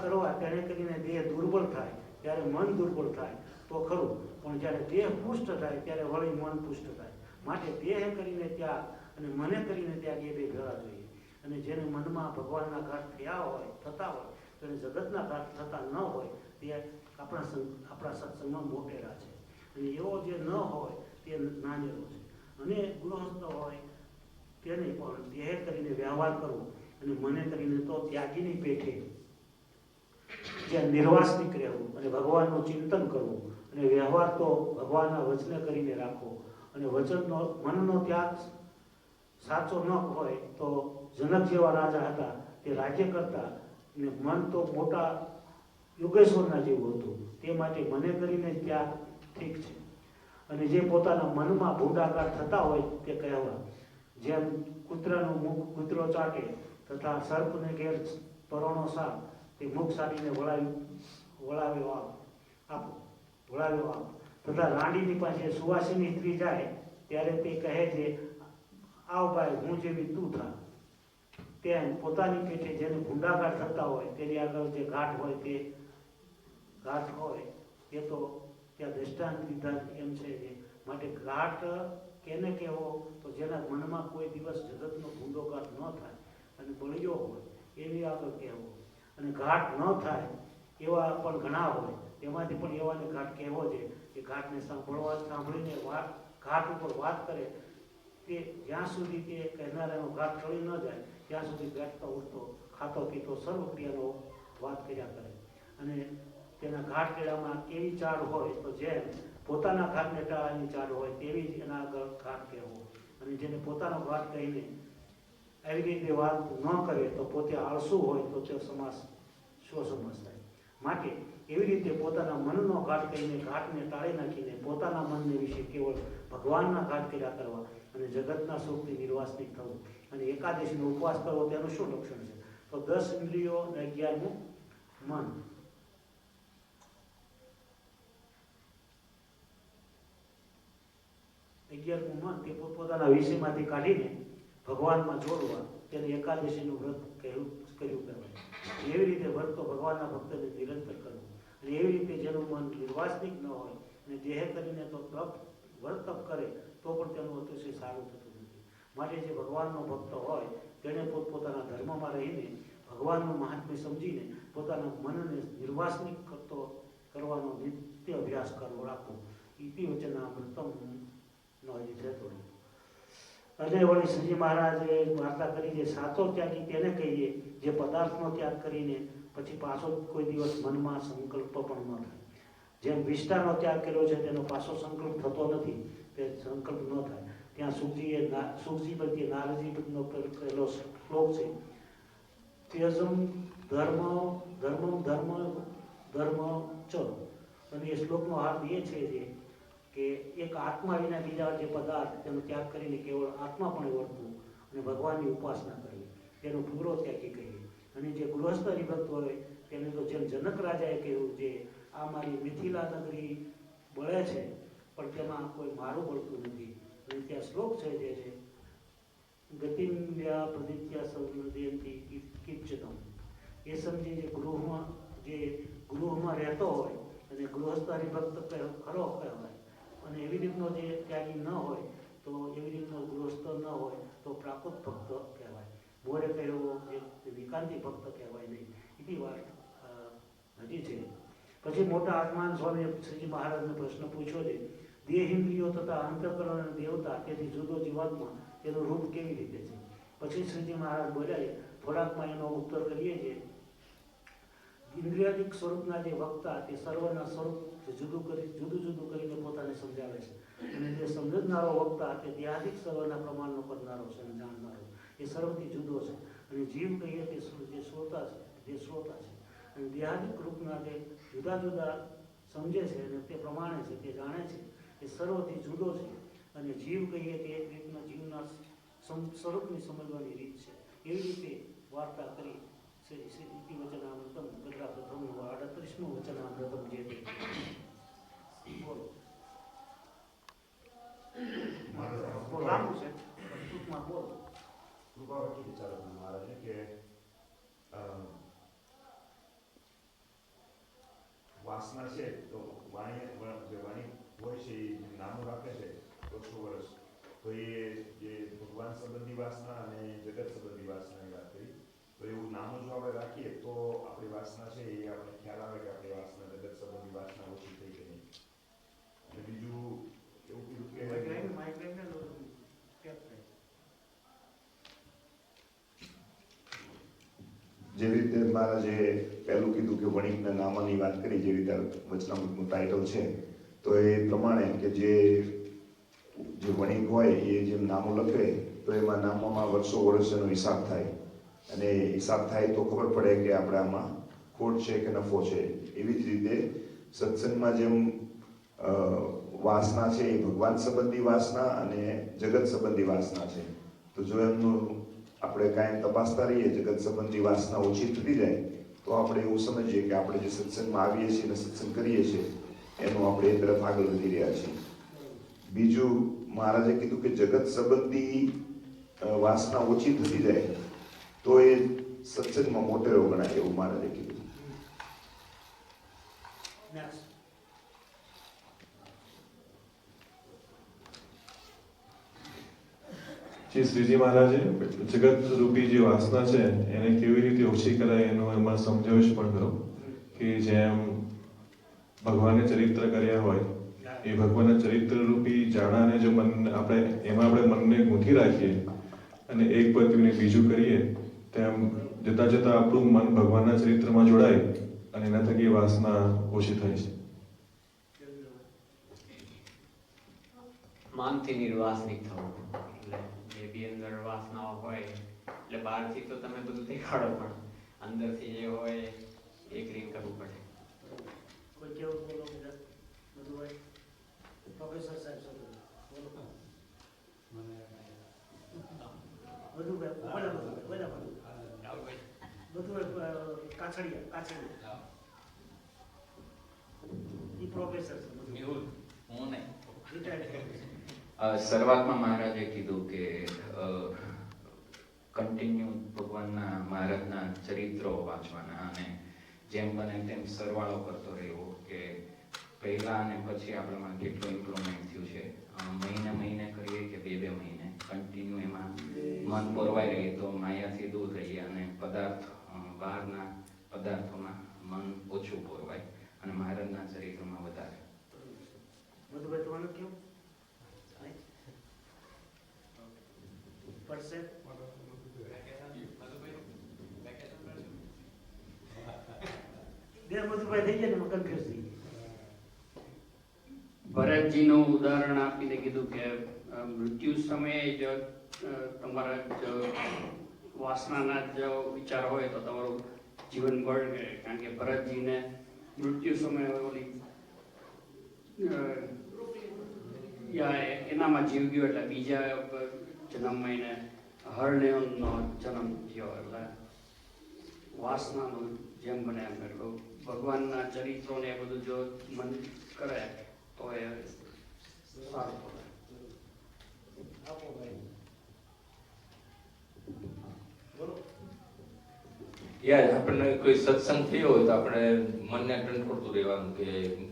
કરવા તેને કરીને દેહ દુર્બળ થાય ત્યારે મન દુર્બળ થાય તો ખરું, પણ જ્યારે દેહ પુષ્ટ થાય ત્યારે વળી મન પુષ્ટ થાય. માટે દેહ કરીને ત્યાગ અને મને કરીને ત્યાગ એ બે ભેળા જોઈએ. અને જેને મનમાં ભગવાનના ઘાટ થતા હોય તેને જગતના ઘાટ થતા ન હોય તે આપણા સત્સંગમાં મોટેરા છે. અને એવો જે ન હોય તે નાનેરો છે. અને ગૃહસ્થ હોય તેને પણ દેહ કરીને વ્યવહાર કરવો અને મને કરીને તો ત્યાગીની પેઠે જ્યાં નિર્વાસનિક રહેવું અને ભગવાનનું ચિંતન કરવું અને વ્યવહાર તો ભગવાનના વચને કરીને રાખવો. અને વચનનો મનનો ત્યાગ સાચો ન હોય તો જનક જેવા રાજા હતા તે રાજ્ય કરતા અને મન તો મોટા યોગેશ્વરના જેવું હતું. તે માટે મને કરીને ત્યાગ ઠીક છે. અને જે પોતાના મનમાં ભૂંડાકાર થતા હોય તે કહેવા, જેમ કૂતરાનું મુખ કૂતરો ચાટે તથા સર્પને ઘેર પરોણો સાપ તે મુખ સાટીને વળાવ્યો આપ તથા રાંડીની પાસે સુવાસીની સ્ત્રી જાય ત્યારે તે કહે છે, આવ ભાઈ હું જેવી તું થા. તેમ પોતાની પેટે જેને ભૂંડાકાર થતા હોય તેની આગળ જે ઘાટ હોય તે તો ત્યાં દ્રષ્ટાંત લીધા એમ છે. માટે ઘાટ કેને કહેવો તો જેના મનમાં કોઈ દિવસ જગતનો ભૂંડોઘાટ ન થાય અને બળિયો હોય એની આગળ કહેવો. અને ઘાટ ન થાય એવા પણ ઘણા હોય તેમાંથી પણ એવાને ઘાટ કહેવો છે કે ઘાટને સાંભળીને ઘાટ ઉપર વાત કરે તે જ્યાં સુધી તે કહેનારાનો ઘાટ ટળી ન જાય ત્યાં સુધી બેઠતો ઉઠતો ખાતો પીતો સર્વ ક્રિયાનો વાત કર્યા કરે. અને તેના ઘાટ કેળામાં કેવી ચાડ હોય તો જેમ પોતાના ઘાટને ટાળાની ચાડ હોય તેવી જ એના આગળ ઘાટ કહેવો. અને જેને પોતાનો ઘાટ કહીને આવી રીતે વાત ન કરે તો પોતે આળસુ હોય તો તે સમાસ સ્વસમાસ થાય. માટે એવી રીતે પોતાના મનનો ઘાટ કહીને ઘાટને ટાળી નાખીને પોતાના મનને વિશે કેવળ ભગવાનના ઘાટ કર્યા કરવા અને જગતના સુખથી નિર્વાસનિક થવું. અને એકાદશીનો ઉપવાસ કરવો તેનું શું લક્ષણ છે તો 10 ઇન્દ્રિયો અને 11મું મન. 11મું મન તે પોતપોતાના વિષયમાંથી કાઢીને ભગવાનમાં જોડવા તેને એકાદશીનું વ્રત કર્યું કહેવાય. એવી રીતે વ્રત તો ભગવાનના ભક્તને નિરંતર કરવું. અને એવી રીતે જેનું મન નિર્વાસનિક ન હોય અને દેહ કરીને તો વ્રત તપ કરે તો પણ તેનું અતિશય સારું થતું નથી. માટે જે ભગવાનનો ભક્ત હોય તેણે પોતપોતાના ધર્મમાં રહીને ભગવાનનું મહાત્મ્ય સમજીને પોતાના મનને નિર્વાસનિક કરવાનો નિત્ય અભ્યાસ રાખવો. ઇતિ વચનામૃતમ નો હજી થતો. અને વળી શ્રીજી મહારાજે વાર્તા કરી જે સાચો ત્યાગી તેને કહીએ જે પદાર્થનો ત્યાગ કરીને પછી પાછો કોઈ દિવસ મનમાં સંકલ્પ પણ ન થાય. જેમ વિષ્ટાનો ત્યાગ કર્યો છે તેનો પાછો સંકલ્પ થતો નથી તે સંકલ્પ ન થાય. ત્યાં સુખજી પ્રત્યે નારદજીનો પહેલો શ્લોક છે, ત્યજમ ધર્મ ચ. અને એ શ્લોકનો અર્થ એ છે કે એક આત્મા વિના બીજા જે પદાર્થ તેનો ત્યાગ કરીને કેવળ આત્માપણે વર્તવું અને ભગવાનની ઉપાસના કરવી તેનો પૂરો ત્યાગી કહીએ. અને જે ગૃહસ્થ હરિભક્ત હોય તેને તો જેમ જનક રાજાએ કહ્યું છે, આ મારી મિથિલા નગરી બળે છે પણ તેમાં કોઈ મારું બળતું નથી. અને ત્યાં શ્લોક છે જે છે ગતિમ્યા પ્રદિત્યા સૌદયંતી કિંચનમ. એ સમજી જે ગૃહમાં રહેતો હોય અને ગૃહસ્થ હરિભક્ત ખરો કહેવાય. અને એવી રીતનો જે ત્યાગી ન હોય તો એવી રીતનો ગૃહસ્થ ન હોય તો પ્રાકૃત ભક્ત કહેવાય. મોરે કહેવો જે વિકાંતી ભક્ત કહેવાય નહીં. એવી વાત હજી છે. પછી મોટા આત્માન સ્વામીએ શ્રીજી મહારાજને પ્રશ્ન પૂછ્યો છે, દેહ ઇન્દ્રિયો તથા અંતઃકરણ અને દેવતા તેથી જુદો જીવાત્મા તેનું રૂપ કેવી રીતે છે. પછી શ્રીજી મહારાજ બોલ્યા થોડાકમાં એનો ઉત્તર કરીએ છીએ. ઇન્દ્રિયાદિક સ્વરૂપના જે વક્તા તે સર્વના સ્વરૂપ જુદું કરીને પોતાને સમજાવે છે. અને જે સમજનારો વક્તા તે દેહાદિક સર્વના પ્રમાણનો કરનારો છે અને જાણનારો એ સર્વથી જુદો છે. અને જીવ કહીએ તે જે શ્રોતા છે. અને દેહાદિક રૂપના જે જુદા જુદા સમજે છે અને તે પ્રમાણે છે તે જાણે છે એ સર્વથી જુદો છે. અને જીવ કહીએ તે એક રીતના જીવના સ્વરૂપની સમજવાની રીત છે. એવી રીતે વાર્તા કરી ઇતિ વચનામૃતમ ગદરા પ્રથમ 38મું વચનામૃતમ જે બોલો લાંબુ છે ટૂંકમાં બોલો.
કૃપાવતી વિચારો મહારાજે કે વાસના છે તો વાણી છે એ નામું રાખે છે વર્ષો વર્ષ, તો એ જે ભગવાન સંબંધી વાસના અને જગત સંબંધી વાસનાની વાત કરી, તો એવું નામું જો આપણે રાખીએ તો આપણી વાસના છે એ આપણે ખ્યાલ આવે કે આપણી વાસના જગત સંબંધી વાસના ઓછી થઈ કે નહીં. અને બીજું એવું કીધું કે જેવી રીતે મારા જે પહેલું કીધું કે વણિકના નામાની વાત કરી, જે રીતે વચનામૃતનું ટાઇટલ છે, તો એ પ્રમાણે કે જે વણિક હોય એ જેમ નામો લખે તો એમાં નામોમાં વર્ષો વર્ષ એનો હિસાબ થાય, અને હિસાબ થાય તો ખબર પડે કે આપણે આમાં ખોટ છે કે નફો છે. એવી જ રીતે સત્સંગમાં જેમ વાસના છે એ ભગવાન સંબંધી વાસના અને જગત સંબંધી વાસના છે, તો જો એમનું આપણે કાંઈ તપાસતા રહીએ, જગત સંબંધી વાસના ઓછી થતી જાય તો આપણે એવું સમજીએ કે આપણે જે સત્સંગમાં આવીએ છીએ અને સત્સંગ કરીએ છીએ એનું આપણે એ તરફ આગળ વધી રહ્યા છીએ. બીજું મહારાજે કીધું કે જગત સંબંધી વાસના ઓછી થતી જાય તો એ સત્સંગમાં મોટેરો ગણાય, એવું મહારાજે કીધું.
જે શ્રીજી મહારાજે જગત રૂપી જે વાસના છે એને કેવી રીતે ઓછી કરાય એનો એમાં સમજાવીશ પણ ખરો કે જેમ ભગવાને ચરિત્ર કર્યા હોય એ ભગવાનના ચરિત્ર રૂપી જાણાને જો મન આપણે એમાં આપણે મનને ગૂંથી રાખીએ અને એક પતિને બીજું કરીએ તેમ જતાં જતાં આપણું મન ભગવાનના ચરિત્રમાં જોડાય અને એના થકી વાસના ઓછી થાય છે.
મનથી નિર્વાસનિક થવું, એટલે જે બી અંદર વાસનાઓ હોય એટલે બહારથી તો તમે બધું દેખાડો પણ અંદરથી જે હોય એ ક્લીન કરવું પડે.
કોઈ કેવું બોલો બધા બધું હોય. પ્રોફેસર સાહેબ બોલો બધું કાછડિયા ઈ પ્રોફેસર છે
મેહુલ, હું નહીં.
રિટાયર્ડ.
શરૂઆતમાં મહારાજે કીધું કે કન્ટિન્યુ ભગવાનના મહારાજના ચરિત્રો વાંચવાના અને જેમ બને તેમ સરવાળો કરતો રહેવો કે પહેલા અને પછી આપણામાં કેટલું ઇમ્પ્રુવમેન્ટ થયું છે. મહિને કરીએ કે બે મહિને કન્ટિન્યુ એમાં મન પોરવાઈ રહે તો માયાથી દૂર રહીએ અને બહારના પદાર્થોમાં મન ઓછું પોરવાય અને મહારાજના ચરિત્રોમાં વધારે.
બધું તમારું કેવું પડશે? બે મધુભાઈ થઈ ગયા ને કન્ફ્યુઝ થઈ ગયા.
ભરતજીનું ઉદાહરણ આપીને કીધું કે મૃત્યુ સમયે જો તમારા જો વાસનાના જો વિચાર હોય તો તમારું જીવન બળે, કારણ કે ભરતજીને મૃત્યુ સમયે ઓલી એનામાં જીવ ગયો એટલે બીજા જન્મમાં એને હરણ્યનો જન્મ થયો. એટલે વાસનાનું જેમ બને એમ એટલું ભગવાનના ચરિત્રોને એ બધું જો મન કરે તો એ સારું પડે.
આપો ભાઈ બોલો.
યાર આપણને કોઈ સત્સંગ થયો હોય તો આપણે મનને કંટ્રોલ રહેવાનું કે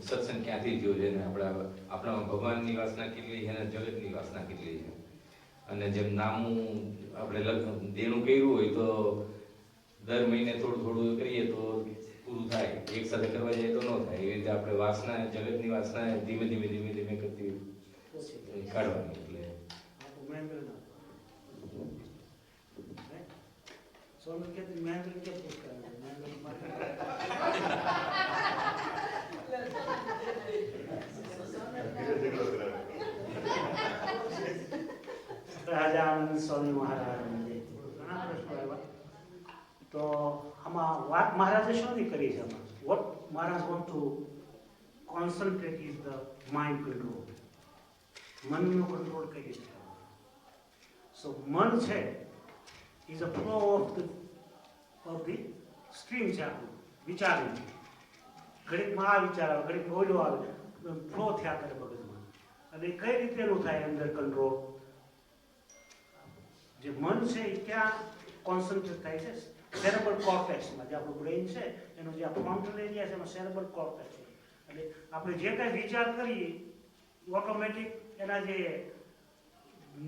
સત્સંગ ક્યાંથી થયો છે ને આપણામાં ભગવાનની વાસના કેટલી છે અને જગતની વાસના કેટલી છે. અને જેમ નામું આપણે દેણું કર્યું હોય તો દર મહિને થોડું કરીએ તો પૂરું થાય, એક સાથે કરવા જાય તો ન થાય. એવી રીતે આપણે વાસના જગતની વાસના ધીમે ધીમે કરતી કાઢવાની. એટલે
સોનું કે મહેન્દ્ર કે પુસ્તક રાજાનંદ સ્વામી મહારાજ ઘણા પ્રશ્નો આવ્યા. તો આમાં વાત મહારાજે શોની કરી છે? આમાં what Maharaj want to concentrate is the mind control. મનનો કંટ્રોલ કઈ રીતે? સો મન છે is a flow of the stream છે આપણું વિચારનું. ઘડીકમાં આ વિચાર આવે, ઘડીક ઓલો આવે, ફ્લો થયા કરે મગજમાં. અને કઈ રીતે એનું થાય અંદર કંટ્રોલ? જે મન છે એ ક્યાં કોન્સન્ટ્રેટ થાય છે? સેરેબ્રલ કોર્ટેક્સમાં. જે આપણું બ્રેઇન છે એનો જે ફ્રન્ટલ એરિયા છે એમાં સેરેબ્રલ કોર્ટેક્સ છે. એટલે આપણે જે કાંઈ વિચાર કરીએ ઓટોમેટિક એના જે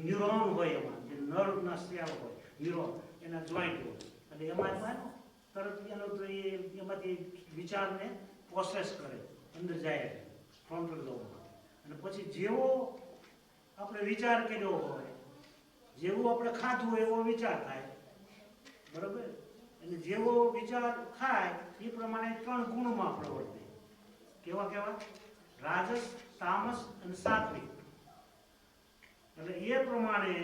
ન્યુરોન હોય એમાં જે નર્વના સેલ હોય ન્યુરોન એના જોઈન્ટ હોય અને એમાં તરત એનો તો એમાંથી વિચારને પ્રોસેસ કરે અંદર જાય ફ્રન્ટલ લોબમાં અને પછી જેવો આપણે વિચાર કર્યો હોય જેવું આપણે ખાધું હોય એવો વિચાર થાય બરાબર અને જેવો વિચાર થાય એ પ્રમાણે 3 ગુણમાં પ્રવર્તે કેવા કેવા રાજસ તામસ અને સાત્વિક એટલે એ પ્રમાણે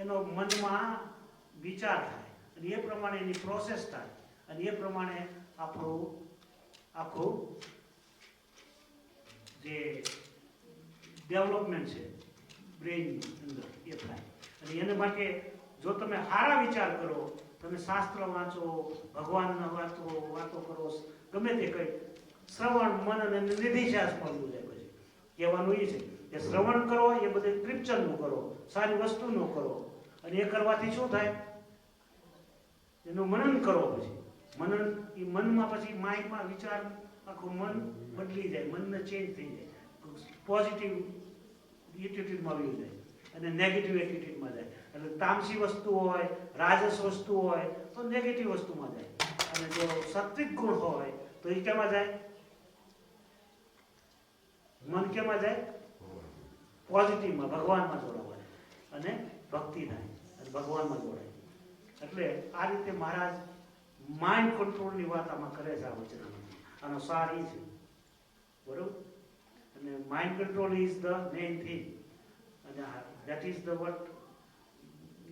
એનો મનમાં વિચાર થાય અને એ પ્રમાણે એની પ્રોસેસ થાય અને એ પ્રમાણે આપણું આખું જે ડેવલપમેન્ટ છે બ્રેઇનની અંદર એ થાય અને એને માટે જો તમે સારા વિચાર કરો તમે શાસ્ત્ર વાંચો ભગવાનના વાતો કરો ગમે તે કંઈ શ્રવણ મનન અને નિધિશ્વાસ મળવું જાય પછી કહેવાનું એ છે કે શ્રવણ કરો એ બધે સ્ક્રિપ્ચરનું કરો સારી વસ્તુનું કરો અને એ કરવાથી શું થાય એનું મનન કરો પછી મનન એ મનમાં પછી માઇન્ડમાં વિચાર આખું મન બદલી જાય મનને ચેન્જ થઈ જાય પોઝિટિવ એટીટ્યુડમાં આવી જાય અને નેગેટિવ એટીટ્યુડમાં જાય એટલે તામસી વસ્તુ હોય રાજસ વસ્તુ હોય તો નેગેટિવ વસ્તુમાં જાય અને જો સાત્વિક ગુણ હોય તો એ કેમાં જાય મન કેમાં જાય પોઝિટિવમાં ભગવાનમાં જોડાવાય અને ભક્તિ થાય અને ભગવાનમાં જોડાય એટલે આ રીતે મહારાજ માઇન્ડ કંટ્રોલની વાત આમાં કરે છે આ વચનામાં આનો સાર એ છે બરોબર અને mind control is the main thing and that is the what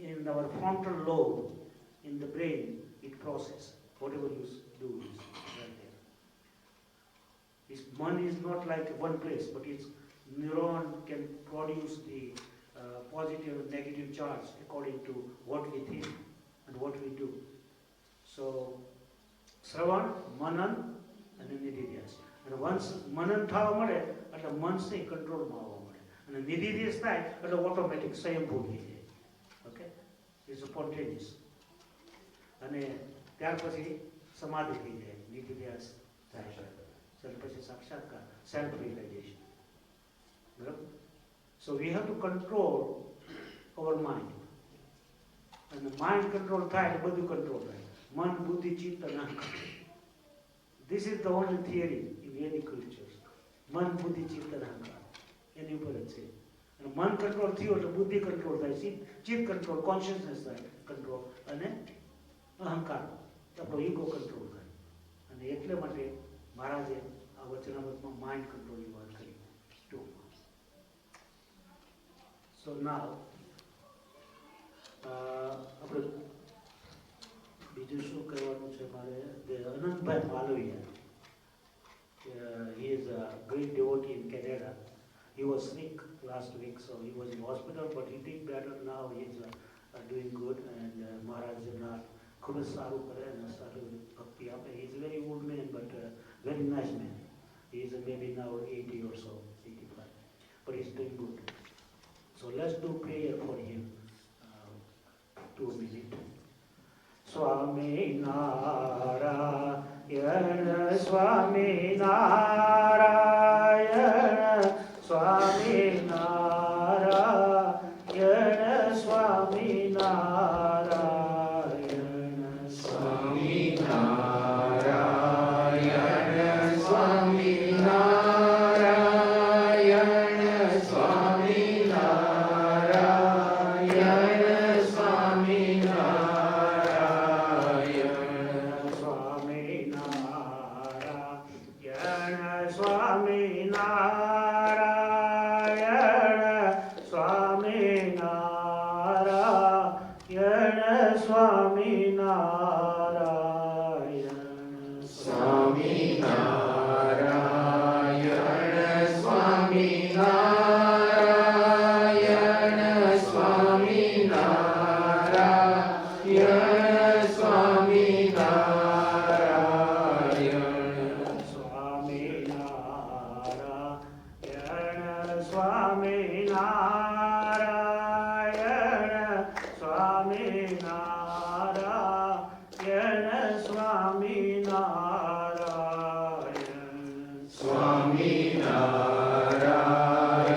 in our frontal lobe in the brain it process whatever you do is right there. This mind is not like one place but its neuron can produce the positive and negative charge according to what we think and what we do. So Shravan, Manan and Nididhyas. And once Manan thava male એટલે મન સે કંટ્રોલમાં આવવા મળે અને નિધિધ્યાસ થાય એટલે automatic સ્વયંભૂ થઈ જાય ઓકે ઇઝ સ્પોન્ટેનિયસ અને ત્યાર પછી સમાધિ થઈ જાય નિધિધ્યાસ થાય છે પછી સાક્ષાત્કાર સેલ્ફ રિયલાઇઝેશન બરાબર so we have to control our mind અને માઇન્ડ કંટ્રોલ થાય એટલે બધું કંટ્રોલ થાય મન બુદ્ધિ ચિત્ત અને અહંકાર this is the only theory in Vedic cultures મન બુદ્ધિ ચિત્ત અને અહંકાર એની ઉપર જ છે અને મન કંટ્રોલ થયું એટલે બુદ્ધિ કંટ્રોલ થાય ચિત્ત કંટ્રોલ કોન્શિયસનેસ થાય કંટ્રોલ અને અહંકાર આપણો ઈગો કંટ્રોલ થાય અને એટલે માટે મહારાજે આ વચનામૃતમાં માઇન્ડ કંટ્રોલની વાત કરી ટૂંકમાં સો નાવ આપણે બીજું શું કહેવાનું છે મારે Anantbhai Malviya he is a great devotee in Canada. He was sick last week, so he was in hospital, but he did better now. He is doing good, and Maharaj ખૂબ જ સારું કરે અને સારું ભક્તિ આપે. He is a very old man, but very nice man. He is maybe now 80 or so, 85, but he's doing good. So let's do prayer for him. 2 minutes. Swami Narayana, Swami Narayana, Swami Narayana, Swami Narayana, Swami Narayana, Swami Narayana, Swami Narayana, Swami Swami Narayana.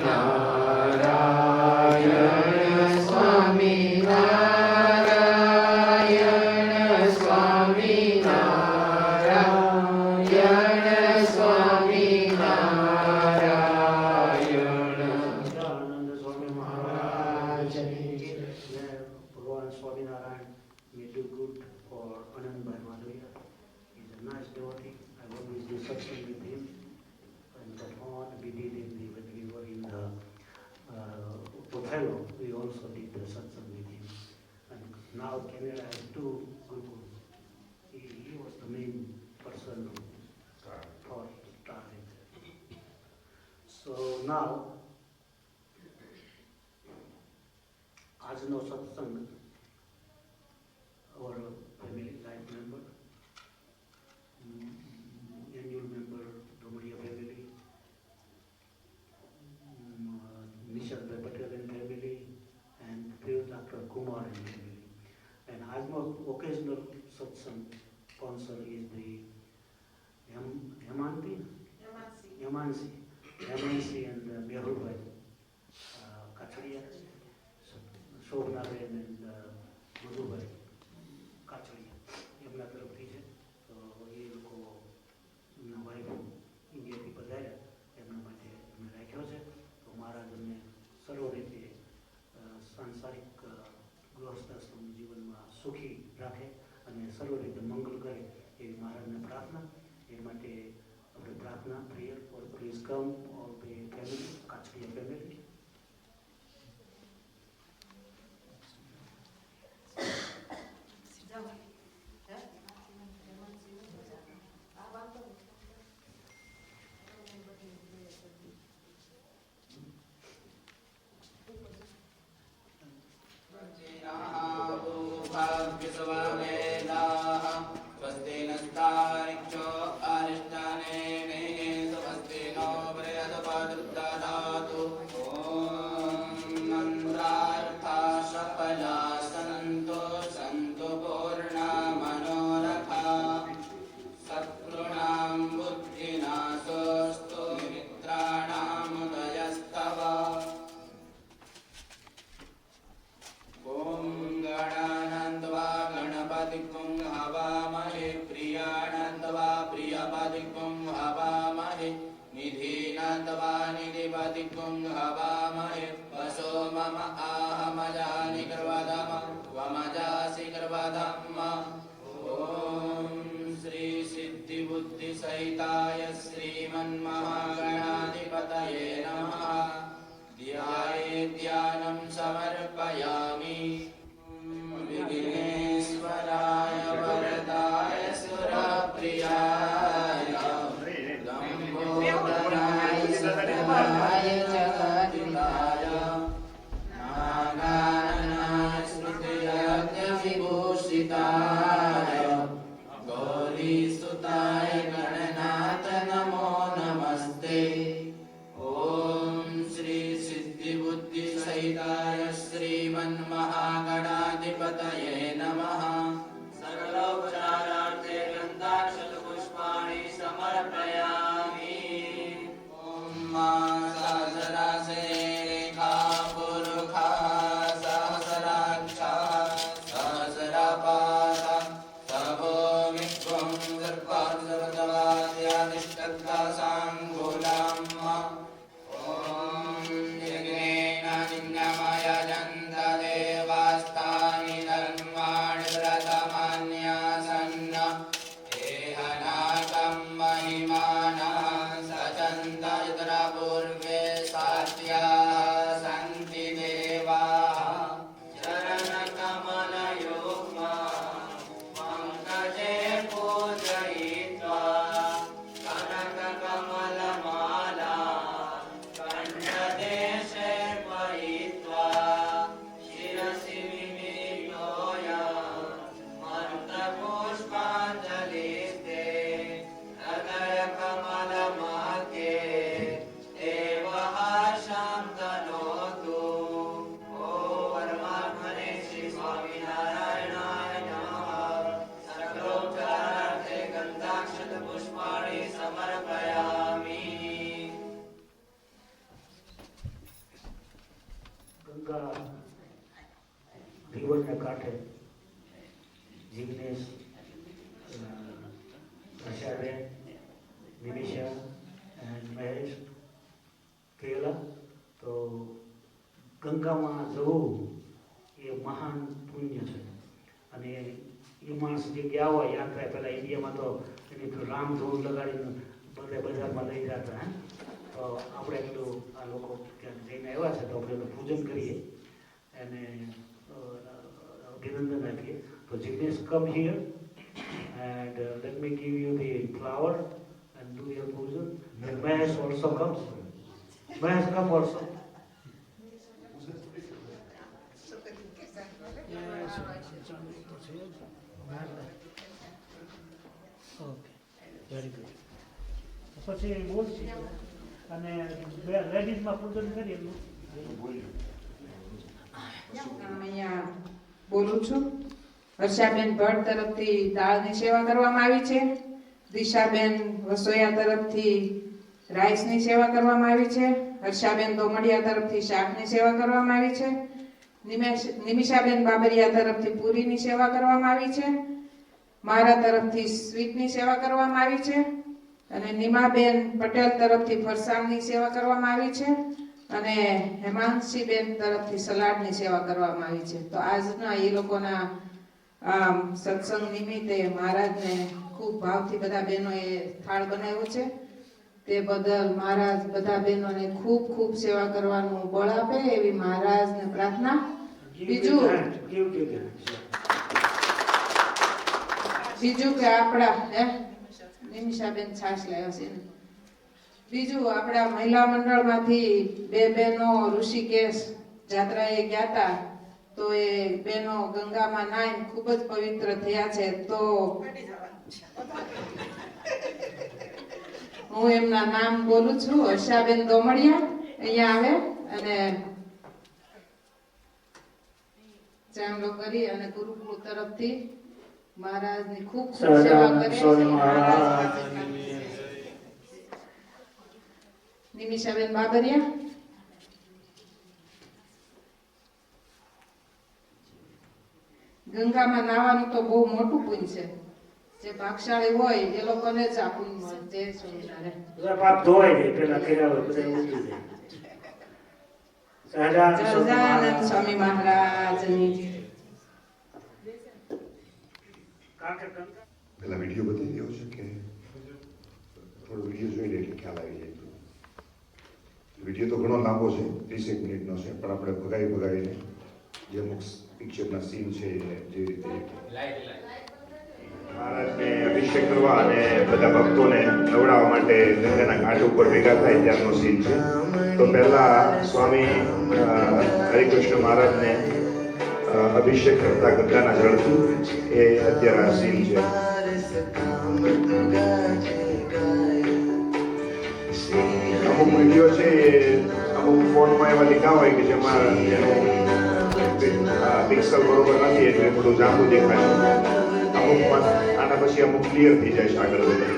Narayan Swami Narayan Swami Narayan Swami Narayan
આનંદ સ્વામી મહારાજની જય. ભગવાન Swaminarayan may do good for Anandbhai Madhuriya. He's a nice devotee. I always do satsang with him. And that one we did when we were in the Othello, we also did the satsang with him. And now Canada has two gurus. He was the main person for starting. So now, આજનો સત્સંગ our family life member, annual member Domaria family, Nishalbhai Patel and family, and Priya Dr. Kumar and family. And આજનો occasional satsang sponsor is the Yamansi and Mehulbhai Kacharia, Shobhanaben and Madhubhai Kacharia. એમના તરફથી છે. તો એ લોકો એમના wife ઇન્ડિયાથી પધાર્યા એમના માટે અમે રાખ્યો છે. તો મહારાજ અમને સર્વ રીતે સાંસારિક ગૃહસ્થાશ્રમ જીવનમાં સુખી રાખે અને સર્વ રીતે મંગલ કરે એવી મહારાજને પ્રાર્થના. એ માટે આપણે પ્રાર્થના prayer for please come all the family Kachariya family.
स्वस्ति नस्तारिक्षो अरिष्टाने स्वस्ति नो
ગંગા રિવરના કાંઠે જિગ્નેશ, આશાબેન, નિમિષા અને મહેશ કહેલા. તો ગંગામાં જવું એ મહાન પુણ્ય છે. અને એ માણસ જે ગયા હોય યાત્રા પહેલાં ઇન્ડિયામાં તો એની રામધૂન લગાડીને બધે બજારમાં લઈ જતા. હે તો આપણે એટલું આ લોકો ત્યાં જઈને આવ્યા છે તો આપણે એનું પૂજન કરીએ અને અભિનંદન આપીએ. તો Jignesh, come here and let me give you the flower and do your pujan. And Mahesh also comes. Mahesh, come also. Okay, very good. પછી બોલશે અને લેડીઝમાં પૂજન કરીએ.
અહીંયા બોલું છું. હર્ષાબેન ભટ્ટ તરફથી દાળની સેવા કરવામાં આવી છે. દિશાબેન વસોયા તરફથી રાઈસની સેવા કરવામાં આવી છે. હર્ષાબેન દોમડિયા તરફથી શાકની સેવા કરવામાં આવી છે. નિમિષાબેન બાબરિયા તરફથી પૂરીની સેવા કરવામાં આવી છે. મારા તરફથી સ્વીટની સેવા કરવામાં આવી છે. અને નિમાબેન પટેલ તરફથી ફરસાણની સેવા કરવામાં આવી છે. અને હેમાંશીબેન તરફથી સલાડની સેવા કરવામાં આવી છે. તો આજના એ લોકોના સત્સંગ નિમિત્તે મહારાજને ખૂબ ભાવથી બધા બહેનોએ થાળ બનાવ્યો છે. તે બદલ મહારાજ બધા બહેનોને ખૂબ ખૂબ સેવા કરવાનું બળ આપે એવી મહારાજને પ્રાર્થના. બીજું કે આપણા નિમિષાબેન છાશ લાવ્યા છે. બીજું આપણા મહિલા મંડળમાંથી બે બહેનો ઋષિકેશ જાત્રાએ ગયા હતા. તો એ બહેનો ગંગામાં નાઈને ખૂબ જ પવિત્ર થયા છે. તો હું એમના નામ બોલું છું. હર્ષાબેન દોમડિયા અહીંયા આવે અને ચાંદલો કરી અને ગુરુકુળ તરફથી મહારાજની ખૂબ ખૂબ સેવા કરે. નિમિષાબેન બાબરિયા, ગંગામાં નાવાનું તો બહુ મોટું પુણ્ય છે. જે ભાગશાળી હોય એ લોકોને જ આ પુણ્ય મળે. જય સ્વામિનારાયણ.
પાપ ધોવાઈ જાય પેલા કર્યા હોય બધા ઉઠી જાય.
સહજાનંદ સ્વામી મહારાજની
પેલા વિડીયો બતાવી દેવો છે કે થોડો વિડીયો જોઈ લે એટલે ખ્યાલ આવી જાય. વિડીયો તો ઘણો લાંબો છે, 30 મિનિટનો છે, પણ આપણે ભગાવીને જે અમુક પિક્ચરના સીન છે જે રીતે મહારાજને અભિષેક કરવા અને બધા ભક્તોને નવડાવવા માટે ગંગાના ઘાટ ઉપર ભેગા થાય ત્યારનો સીન છે. તો પહેલા સ્વામી હરિકૃષ્ણ મહારાજને અભિષેક કરતા ગંગાના જળથી એ અત્યારે આ સીન છે. અમુક વિડીયો છે અમુક ફોનમાં એવા લીધા હોય કે જેમાં એનું પિક્સલ બરોબર નથી એટલે થોડું જાંબુ દેખાય. અમુકમાં આના પછી અમુક ક્લિયર થઈ જાય છે આગળ બધા.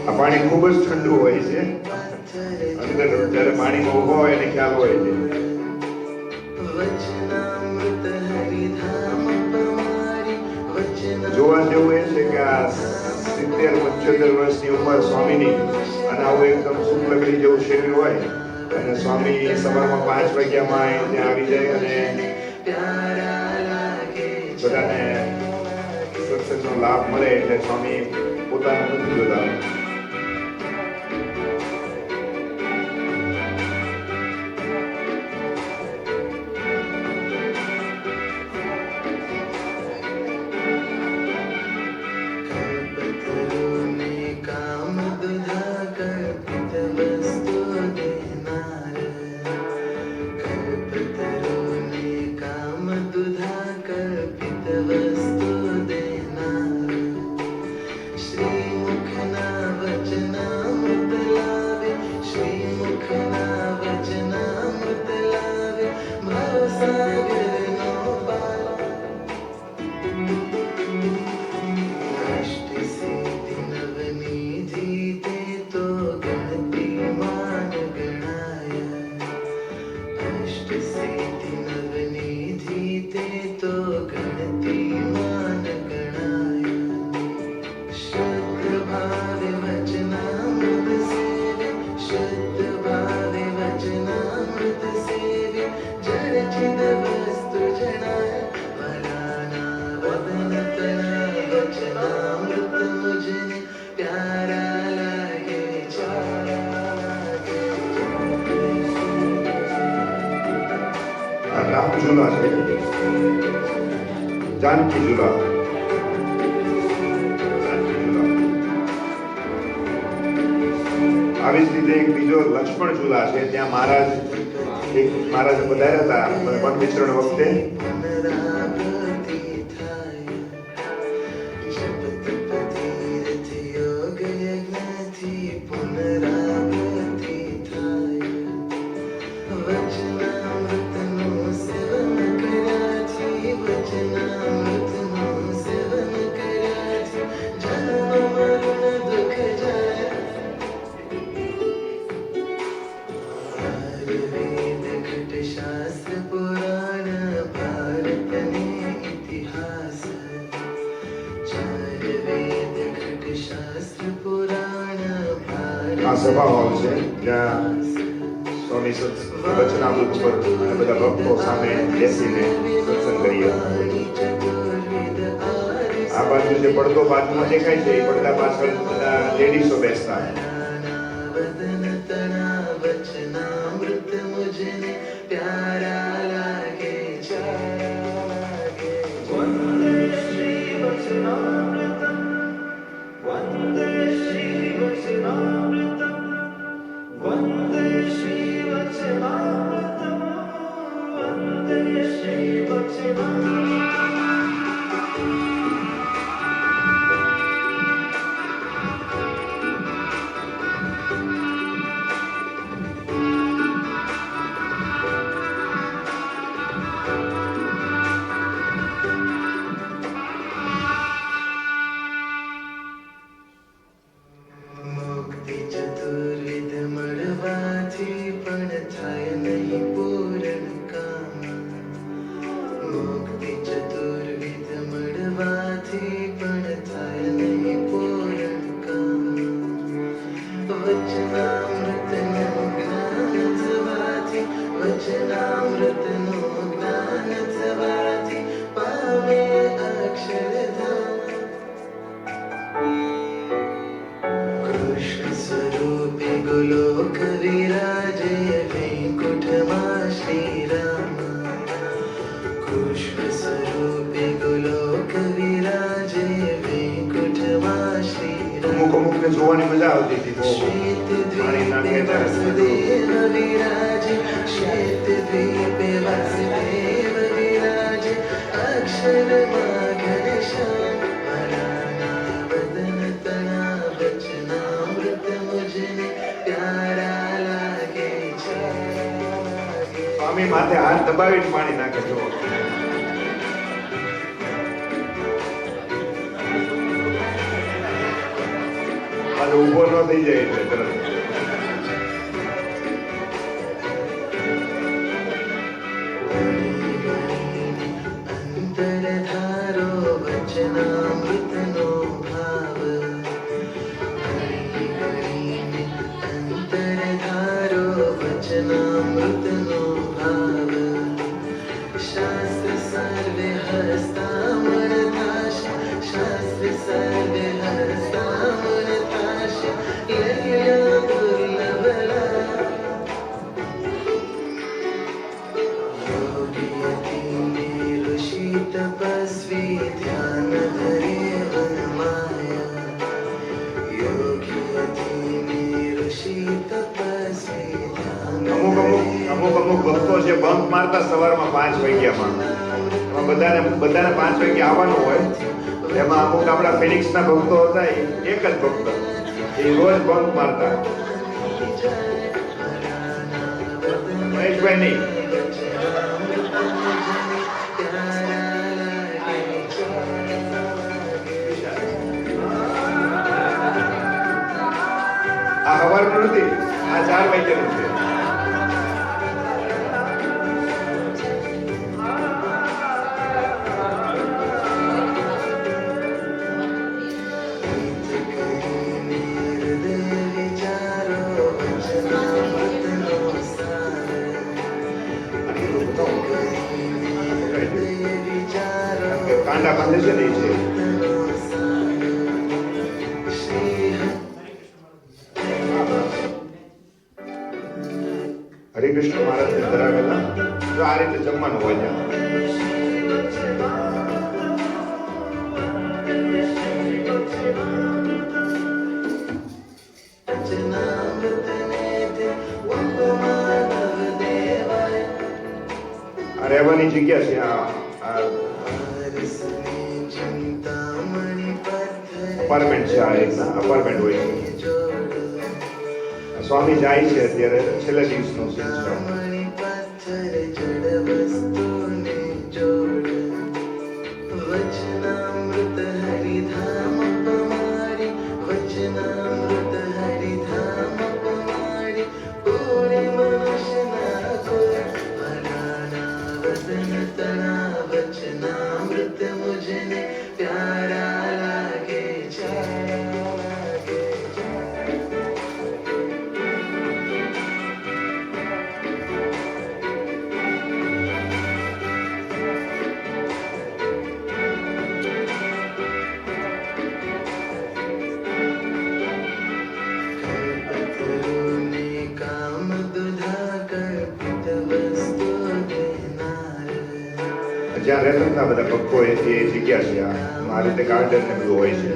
આ પાણી ખૂબ જ ઠંડુ હોય છે. અંદર જ્યારે પાણીમાં ઉભો હોય એને ખ્યાલ હોય છે. જોવા જેવું એ છે કે આ 70-75 વર્ષની ઉંમર સ્વામીની અને આવું એકદમ શુક્લકડી જેવું શરીર હોય અને સ્વામી સવારમાં 5 વાગ્યામાં ત્યાં આવી જાય અને બધાને સત્સંગનો લાભ મળે એટલે સ્વામી પોતાનું નથી જોતા.
श्रीमुखना
ઝૂલા છે, જાનકી ઝૂલા. આવી જ રીતે એક બીજો લક્ષ્મણ ઝૂલા છે, ત્યાં મહારાજ પધાર્યા હતા વન વિચરણ વખતે. આ સભા હોલ છે, જ્યાં સ્વામી વચનામૃત પર અને બધા ભક્તો સામે બેસીને સત્સંગ કરીએ. આ બાજુ જે પડદો બાજુમાં દેખાય છે, એ પડદા પાછળ બધા લેડીઝો બેસતા. અમુકને જોવાની મજા આવતી હતી બહુ. પાણીના સ્વામી માથે હાથ દબાવીને પાણી નાખે જો. ઉભો ન થઈ જાય એટલે તરત. અમુક ભક્તો છે બંક મારતા સવારમાં 5 વાગ્યામાં. બધાને 5 વાગે આવવાનું હોય. એમાં અમુક આપણા ફિનિક્સના ભક્તો હતા, એક જ ભક્ત એ રોજ બંક મારતા. મહેશભાઈ નહીં, આ સવારનું નથી, આ 4 વાગ્યાનું છે. કાંડા બાંધે છે ને છે. હરિકૃષ્ણ મહારાજને ધરાવેલા જો આ રીતે જમવાનું હોય ત્યાં આ રહેવાની જગ્યા છે અપાર્ટમેન્ટ છે આ રીતના અપાર્ટમેન્ટ હોય છે સ્વામી જાય છે અત્યારે છેલ્લા દિવસનો સીન છે જ્યાં રહેતા હતા બધા પક્કો એ જગ્યા છે આ રીતે ગાર્ડન ને બધું હોય છે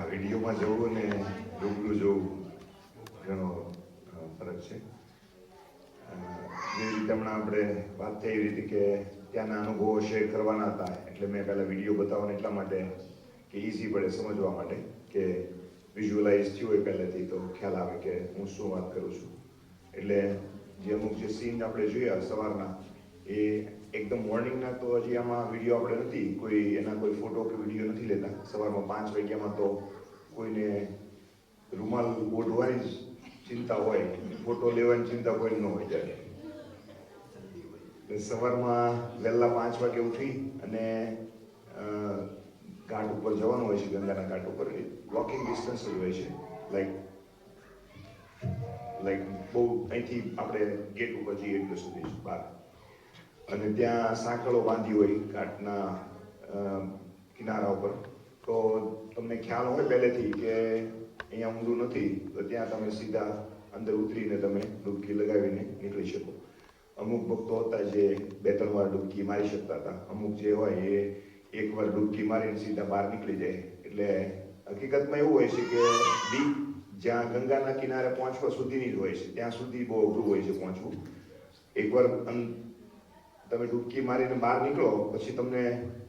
વિડીયોમાં જોવું અને રૂબરૂ જોવું ઘણો ફરક છે. જે રીતે હમણાં આપણે વાત થઈ એવી રીતે કે ત્યાંના અનુભવો શેર કરવાના હતા એટલે મેં પહેલાં વિડીયો બતાવવાનો એટલા માટે કે ઇઝી પડે સમજવા માટે, કે વિઝ્યુઅલાઇઝ થયું હોય પહેલેથી તો ખ્યાલ આવે કે હું શું વાત કરું છું. એટલે જે અમુક જે સીન આપણે જોયા સવારના, એ એકદમ મોર્નિંગના તો હજી આમાં વિડીયો આપણે નથી, કોઈ એના કોઈ ફોટો કે વિડીયો નથી લેતા. સવારમાં 5 વાગ્યામાં તો કોઈને રૂમાલ ઓઢવાની જ ચિંતા હોય, ફોટો લેવાની ચિંતા કોઈ ન હોય ત્યારે. એટલે સવારમાં વહેલા 5 વાગે ઉઠી અને ઘાટ ઉપર જવાનું હોય છે, ગંગાના ઘાટ ઉપર. વોકિંગ ડિસ્ટન્સ જ હોય છે, લાઈક બહુ અહીંથી આપણે ગેટ ઉપર જઈએ એટલે સુધી બહાર. અને ત્યાં સાંકળો બાંધી હોય ઘાટના કિનારા ઉપર. તો તમને ખ્યાલ હોય પહેલેથી કે અહીંયા ઊંડું નથી, તો ત્યાં તમે સીધા અંદર ઉતરીને તમે ડૂબકી લગાવીને નીકળી શકો. અમુક ભક્તો હતા જે 2-3 વાર ડૂબકી મારી શકતા હતા. અમુક જે હોય એ એકવાર ડૂબકી મારીને સીધા બહાર નીકળી જાય. એટલે હકીકતમાં એવું હોય છે કે ડીપ જ્યાં ગંગાના કિનારે પહોંચવા સુધીની જ હોય છે, ત્યાં સુધી બહુ અઘરું હોય છે પહોંચવું. એકવાર તમે ડૂબકી મારીને બહાર નીકળો પછી તમને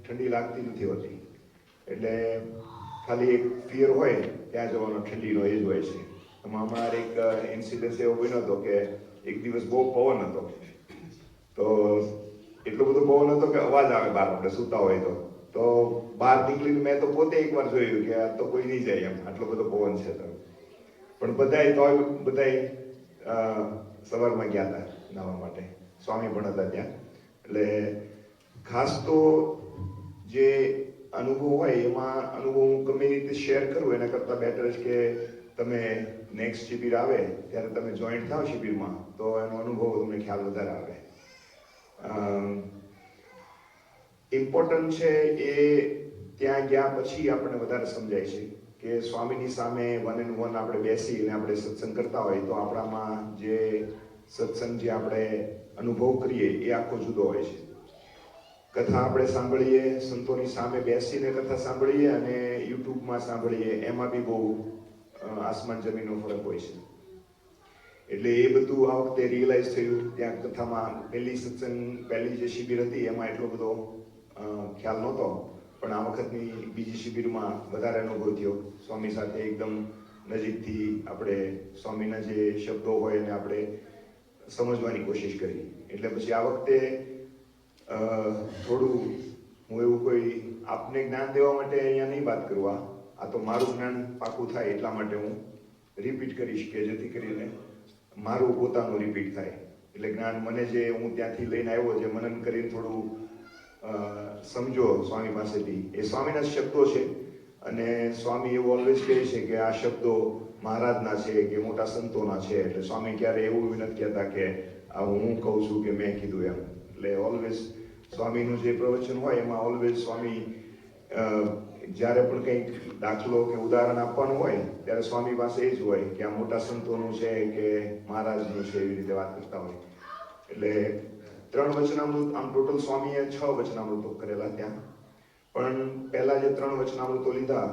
ઠંડી લાગતી નથી હોતી. એટલે ખાલી એક ફિયર હોય ત્યાં જવાનો ઠંડીનો, એ જ હોય છે. હમણાં એક ઇન્સિડન્સ એવો બન્યો હતો કે એક દિવસ બહુ પવન હતો, તો એટલો બધો પવન હતો કે અવાજ આવે બહાર આપણે સૂતા હોય તો બહાર નીકળીને મેં તો પોતે એકવાર જોયું કે આ તો કોઈ નહીં જાય એમ, આટલો બધો પવન છે. તો પણ બધાય સવારમાં ગયા હતા નાહવા માટે. સ્વામી પણ હતા ત્યાં. એટલે ખાસ તો જે અનુભવ હોય એમાં અનુભવ હું ગમે રીતે શેર કરું એના કરતાં બેટર છે કે તમે નેક્સ્ટ શિબિર આવે ત્યારે તમે જોઈન્ટ થાવ શિબિરમાં, તો એનો અનુભવ તમને ખ્યાલ વધારે આવે. ઇમ્પોર્ટન્ટ છે એ ત્યાં ગયા પછી આપણને વધારે સમજાય છે કે સ્વામીની સામે 1 and 1 આપણે બેસીને આપણે સત્સંગ કરતા હોય તો આપણામાં જે સત્સંગ જે આપણે અનુભવ કરીએ એ આખો જુદો હોય છે. કથા આપણે સાંભળીએ, સંતોની સામે બેસીને કથા સાંભળીએ અને યુટ્યુબમાં સાંભળીએ, એમાં બી બહુ આસમાન જમીનનો ફરક હોય છે. એટલે એ બધું આ વખતે રિયલાઇઝ થયું ત્યાં કથામાં. પહેલી જે શિબિર હતી એમાં એટલો બધો ખ્યાલ નહોતો, પણ આ વખતની બીજી શિબિરમાં વધારે અનુભવ થયો. સ્વામી સાથે એકદમ નજીકથી આપણે સ્વામીના જે શબ્દો હોય એને આપણે સમજવાની કોશિશ કરી. એટલે પછી આ વખતે થોડું હું એવું કોઈ આપને જ્ઞાન દેવા માટે અહીંયા નહીં વાત કરવા, આ તો મારું જ્ઞાન પાકું થાય એટલા માટે હું રિપીટ કરીશ કે જેથી કરીને મારું પોતાનું રિપીટ થાય. એટલે જ્ઞાન મને જે હું ત્યાંથી લઈને આવ્યો, જે મનન કરીને થોડું સમજો સ્વામી પાસેથી, એ સ્વામીના શબ્દો છે. અને સ્વામી એવું ઓલવેઝ કહે છે કે આ શબ્દો મહારાજના છે કે મોટા સંતોના છે. એટલે સ્વામી ક્યારે એવું નથી કહેતા કે આ હું કહું છું કે મેં કીધું એમ. એટલે ઓલવેઝ સ્વામીનું જે પ્રવચન હોય એમાં ઓલવેઝ સ્વામી જ્યારે પણ કંઈક દાખલો કે ઉદાહરણ આપવાનું હોય ત્યારે સ્વામી પાસે એ જ હોય કે આ મોટા સંતોનું છે કે મહારાજનું છે, એવી રીતે વાત કરતા હોય. એટલે 3 વચનામૃત, આમ ટોટલ સ્વામીએ 6 વચનામૃતો કરેલા ત્યાં. પણ પહેલા જે 3 વચનામૃતો લીધા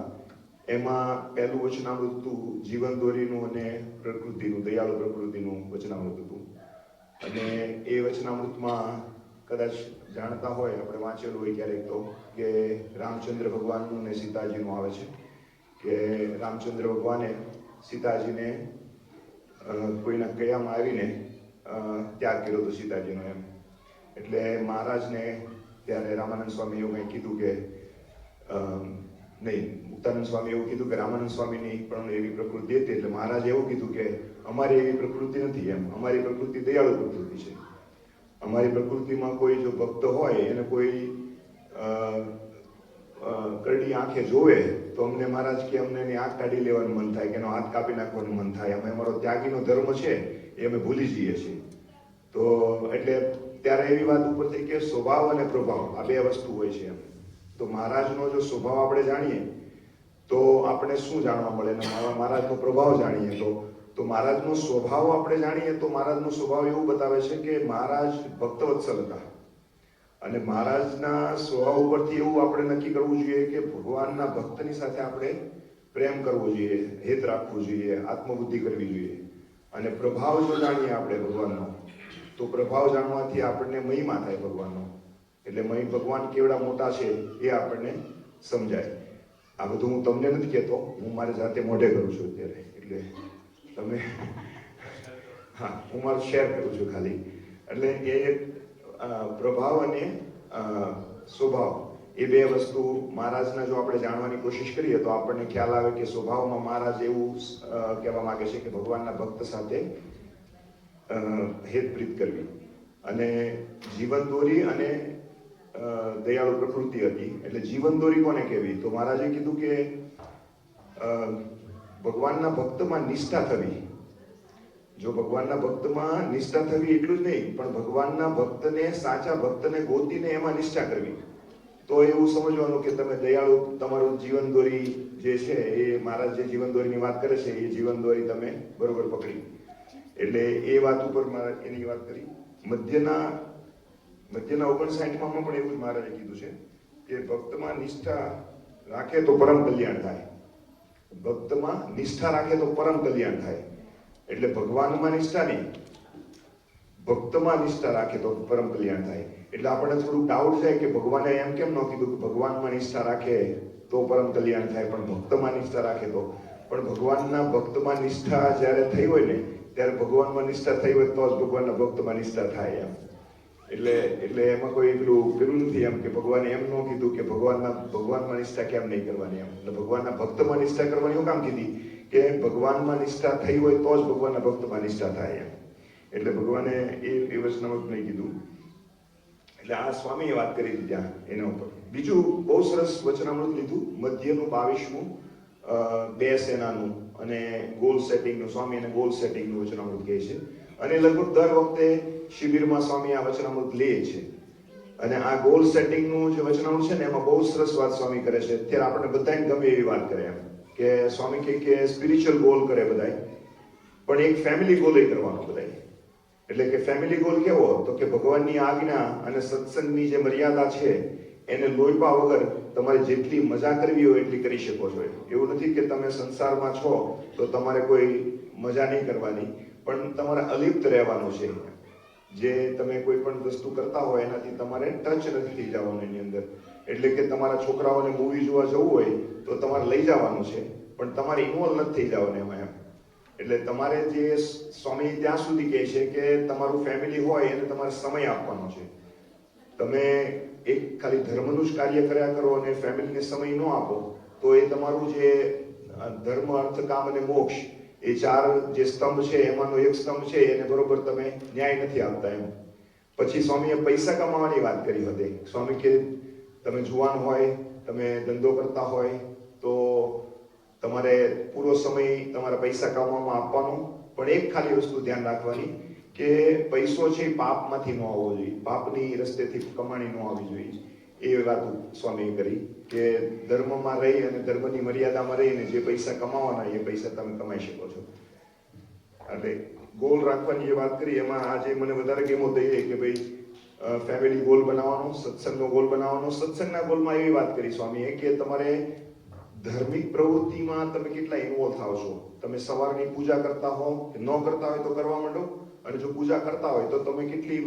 એમાં પહેલું વચનામૃત હતું જીવન દોરીનું અને પ્રકૃતિનું, દયાળુ પ્રકૃતિનું વચનામૃત હતું. અને એ વચનામૃતમાં કદાચ જાણતા હોય, આપણે વાંચેલું હોય ક્યારેક તો, કે રામચંદ્ર ભગવાનનું ને સીતાજીનું આવે છે કે રામચંદ્ર ભગવાને સીતાજીને કોઈના કયામાં આવીને ત્યાગ કર્યો હતો સીતાજીનો એમ. એટલે મહારાજને ત્યારે રામાનંદ સ્વામી એવું કંઈ કીધું કે નહીં, મુક્તાનંદ સ્વામી એવું કીધું કે રામાનંદ સ્વામીની પણ એવી પ્રકૃતિ હતી. એટલે મહારાજે એવું કીધું કે અમારી એવી પ્રકૃતિ નથી એમ, અમારી પ્રકૃતિ દયાળુ પ્રકૃતિ છે. અમારી પ્રકૃતિમાં કોઈ જો ભક્ત હોય એને કોઈ કરડી આંખે જોવે તો અમને મહારાજ કે અમને એની આંખ કાઢી લેવાનું મન થાય, કે એનો હાથ કાપી નાખવાનું મન થાય. અમે અમારો ત્યાગીનો ધર્મ છે એ અમે ભૂલી જઈએ છીએ. તો એટલે ત્યારે એવી વાત ઉપર થઈ કે સ્વભાવ અને પ્રભાવ આ 2 વસ્તુ હોય છે એમ. તો મહારાજનો જો સ્વભાવ આપણે જાણીએ તો આપણે શું જાણવા મળે, ને મહારાજનો પ્રભાવ જાણીએ તો મહારાજનો સ્વભાવ આપણે જાણીએ તો મહારાજનો સ્વભાવ એવું બતાવે છે કે મહારાજ ભક્તવત્સલ હતા. અને મહારાજના સ્વભાવ ઉપરથી એવું આપણે નક્કી કરવું જોઈએ કે ભગવાનના ભક્તની સાથે આપણે પ્રેમ કરવો જોઈએ, હિત રાખવું જોઈએ, આત્મબુદ્ધિ કરવી જોઈએ. અને પ્રભાવ જો જાણીએ આપણે ભગવાનનો તો પ્રભાવ જાણવાથી આપણને મહિમા થાય ભગવાનનો. એટલે ભગવાન કેવડા મોટા છે એ આપણને સમજાય. આ બધું હું તમને નથી કહેતો, હું મારી જાતે મોઢે કરું છું અત્યારે, એટલે તમે હા હું મારું શેર કરું છું ખાલી. એટલે એ પ્રભાવ અને સ્વભાવ એ બે વસ્તુ મહારાજના જો આપણે જાણવાની કોશિશ કરીએ તો આપણને ખ્યાલ આવે કે સ્વભાવમાં મહારાજ એવું કહેવા માંગે છે કે ભગવાનના ભક્ત સાથે હેતપ્રીત કરવી, અને જીવન દોરી અને દયાળુ પ્રકૃતિ હતી. એટલે જીવન દોરી કોને કહેવી? તો મહારાજે કીધું કે ભગવાનના ભક્તમાં નિષ્ઠા થવી. જો ભગવાનના ભક્તમાં નિષ્ઠા થવી એટલું જ નહીં, પણ ભગવાનના ભક્તને, સાચા ભક્તને ગોતીને એમાં નિષ્ઠા કરવી. તો એવું સમજવાનું કે તમે દયાળુ, તમારું જીવન દોરી જે છે એ મહારાજ જે જીવન દોરીની વાત કરે છે એ જીવન દોરી તમે બરોબર પકડી. એટલે એ વાત ઉપર મહારાજ એની વાત કરી. મધ્યના 59માં પણ એવું જ મહારાજે કીધું છે કે ભક્તમાં નિષ્ઠા રાખે તો પરમ કલ્યાણ થાય. ભક્તમાં નિષ્ઠા રાખે તો પરમ કલ્યાણ થાય. એટલે ભગવાનમાં નિષ્ઠા નહીં, ભક્તમાં નિષ્ઠા રાખે તો પરમ કલ્યાણ થાય. એટલે આપણને થોડુંક ડાઉટ થાય કે ભગવાને એમ કેમ ન કીધું કે ભગવાનમાં નિષ્ઠા રાખે તો પરમ કલ્યાણ થાય, પણ ભક્તમાં નિષ્ઠા રાખે તો. પણ ભગવાનના ભક્તમાં નિષ્ઠા જ્યારે થઈ હોય ને ત્યારે ભગવાનમાં નિષ્ઠા થઈ હોય તો જ ભગવાનના ભક્તમાં નિષ્ઠા થાય એમ. એટલે એમાં કોઈ પેલું નથી એમ કે ભગવાને એમ ન કીધું કે ભગવાનમાં નિષ્ઠા કેમ નહીં કરવાની એમ. એટલે ભગવાનના ભક્તમાં નિષ્ઠા કરવાની એવું કામ કીધી કે ભગવાનમાં નિષ્ઠા થઈ હોય તો જ ભગવાનના ભક્તમાં નિષ્ઠા થાય એમ. એટલે ભગવાને એ વચનામૃત નહીં કીધું. એટલે આ સ્વામીએ વાત કરી હતી ત્યાં એના ઉપર. બીજું બહુ સરસ વચનામૃત લીધું, મધ્યનું 22મું, 2 સેનાનું અને ગોલ સેટિંગનું. સ્વામી અને ગોલ સેટિંગનું વચનામૃત કહે છે, અને લગભગ દર વખતે શિબિરમાં સ્વામી આ વચનામૃત લે છે. અને આ ગોલ સેટિંગનું જે વચનામૃત છે ને એમાં બહુ સરસ વાત સ્વામી કરે છે. અત્યારે આપણને બધાને ગમે એવી વાત કરે એમ કે સ્વામી કહે કે સ્પિરિચ્યુઅલ ગોલ કરે બધાય, પણ એક ફેમિલી ગોલ કરવાનો બધાય. એટલે કે ફેમિલી ગોલ કેવો? તો કે ભગવાનની આજ્ઞા અને સત્સંગની જે મર્યાદા છે એને લોહી વગર તમારે જેટલી મજા કરવી હોય એટલી કરી શકો છો. એવું નથી કે તમે સંસારમાં છો તો તમારે કોઈ મજા નહીં કરવાની, પણ તમારે અલિપ્ત રહેવાનું છે. જે તમે કોઈ પણ વસ્તુ કરતા હોય એનાથી તમારે ટચ નથી થઈ જવાનું એની અંદર. એટલે કે તમારા છોકરાઓને મૂવી જોવા જવું હોય તો તમારે લઈ જવાનું છે, પણ તમારે ઇન્વોલ્વ નથી થઈ જવાનું એમાં એમ. એટલે તમારે જે સ્વામી ત્યાં સુધી કહે છે કે તમારું ફેમિલી હોય એને તમારે સમય આપવાનો છે. તમે એક ખાલી ધર્મનું જ કાર્ય કર્યા કરો અને ફેમિલીને સમય ન આપો તો એ તમારું જે ધર્મ, અર્થ, કામ અને મોક્ષ એ 4 જે સ્તંભ છે એમાંનો એક સ્તંભ છે એને બરોબર તમે ન્યાય નથી આપતા એમ. પછી સ્વામીએ પૈસા કમાવાની વાત કરી હતી. સ્વામી કે તમે જુવાન હોય, તમે ધંધો કરતા હોય તો તમારે પૂરો સમય તમારા પૈસા કમાવામાં આપવાનો, પણ એક ખાલી વસ્તુ ધ્યાન રાખવાની કે પૈસો છે પાપમાંથી ન આવવો જોઈએ, પાપની રસ્તેથી કમાણી ન આવવી જોઈએ. એ વાત સ્વામીએ કરી કે ધર્મમાં રહી અને ધર્મની મર્યાદામાં રહીને જે પૈસા કમાવાના એ પૈસા તમે કમાઈ શકો છો. એટલે ગોલ રાખવાની જે વાત કરી એમાં આજે મને વધારે ગેમો થઈ કે ભાઈ ફેમિલી ગોલ બનાવવાનો, સત્સંગનો ગોલ બનાવવાનો. સત્સંગના ગોલમાં એવી વાત કરી સ્વામીએ કે તમારે ધાર્મિક પ્રવૃત્તિમાં તમે કેટલા ઇન્વોલ્વ થાવ છો. તમે સવારની પૂજા કરતા હો કે ન કરતા હોય તો કરવા માંડો, અને જો પૂજા કરતા હોય તો તમે કેટલી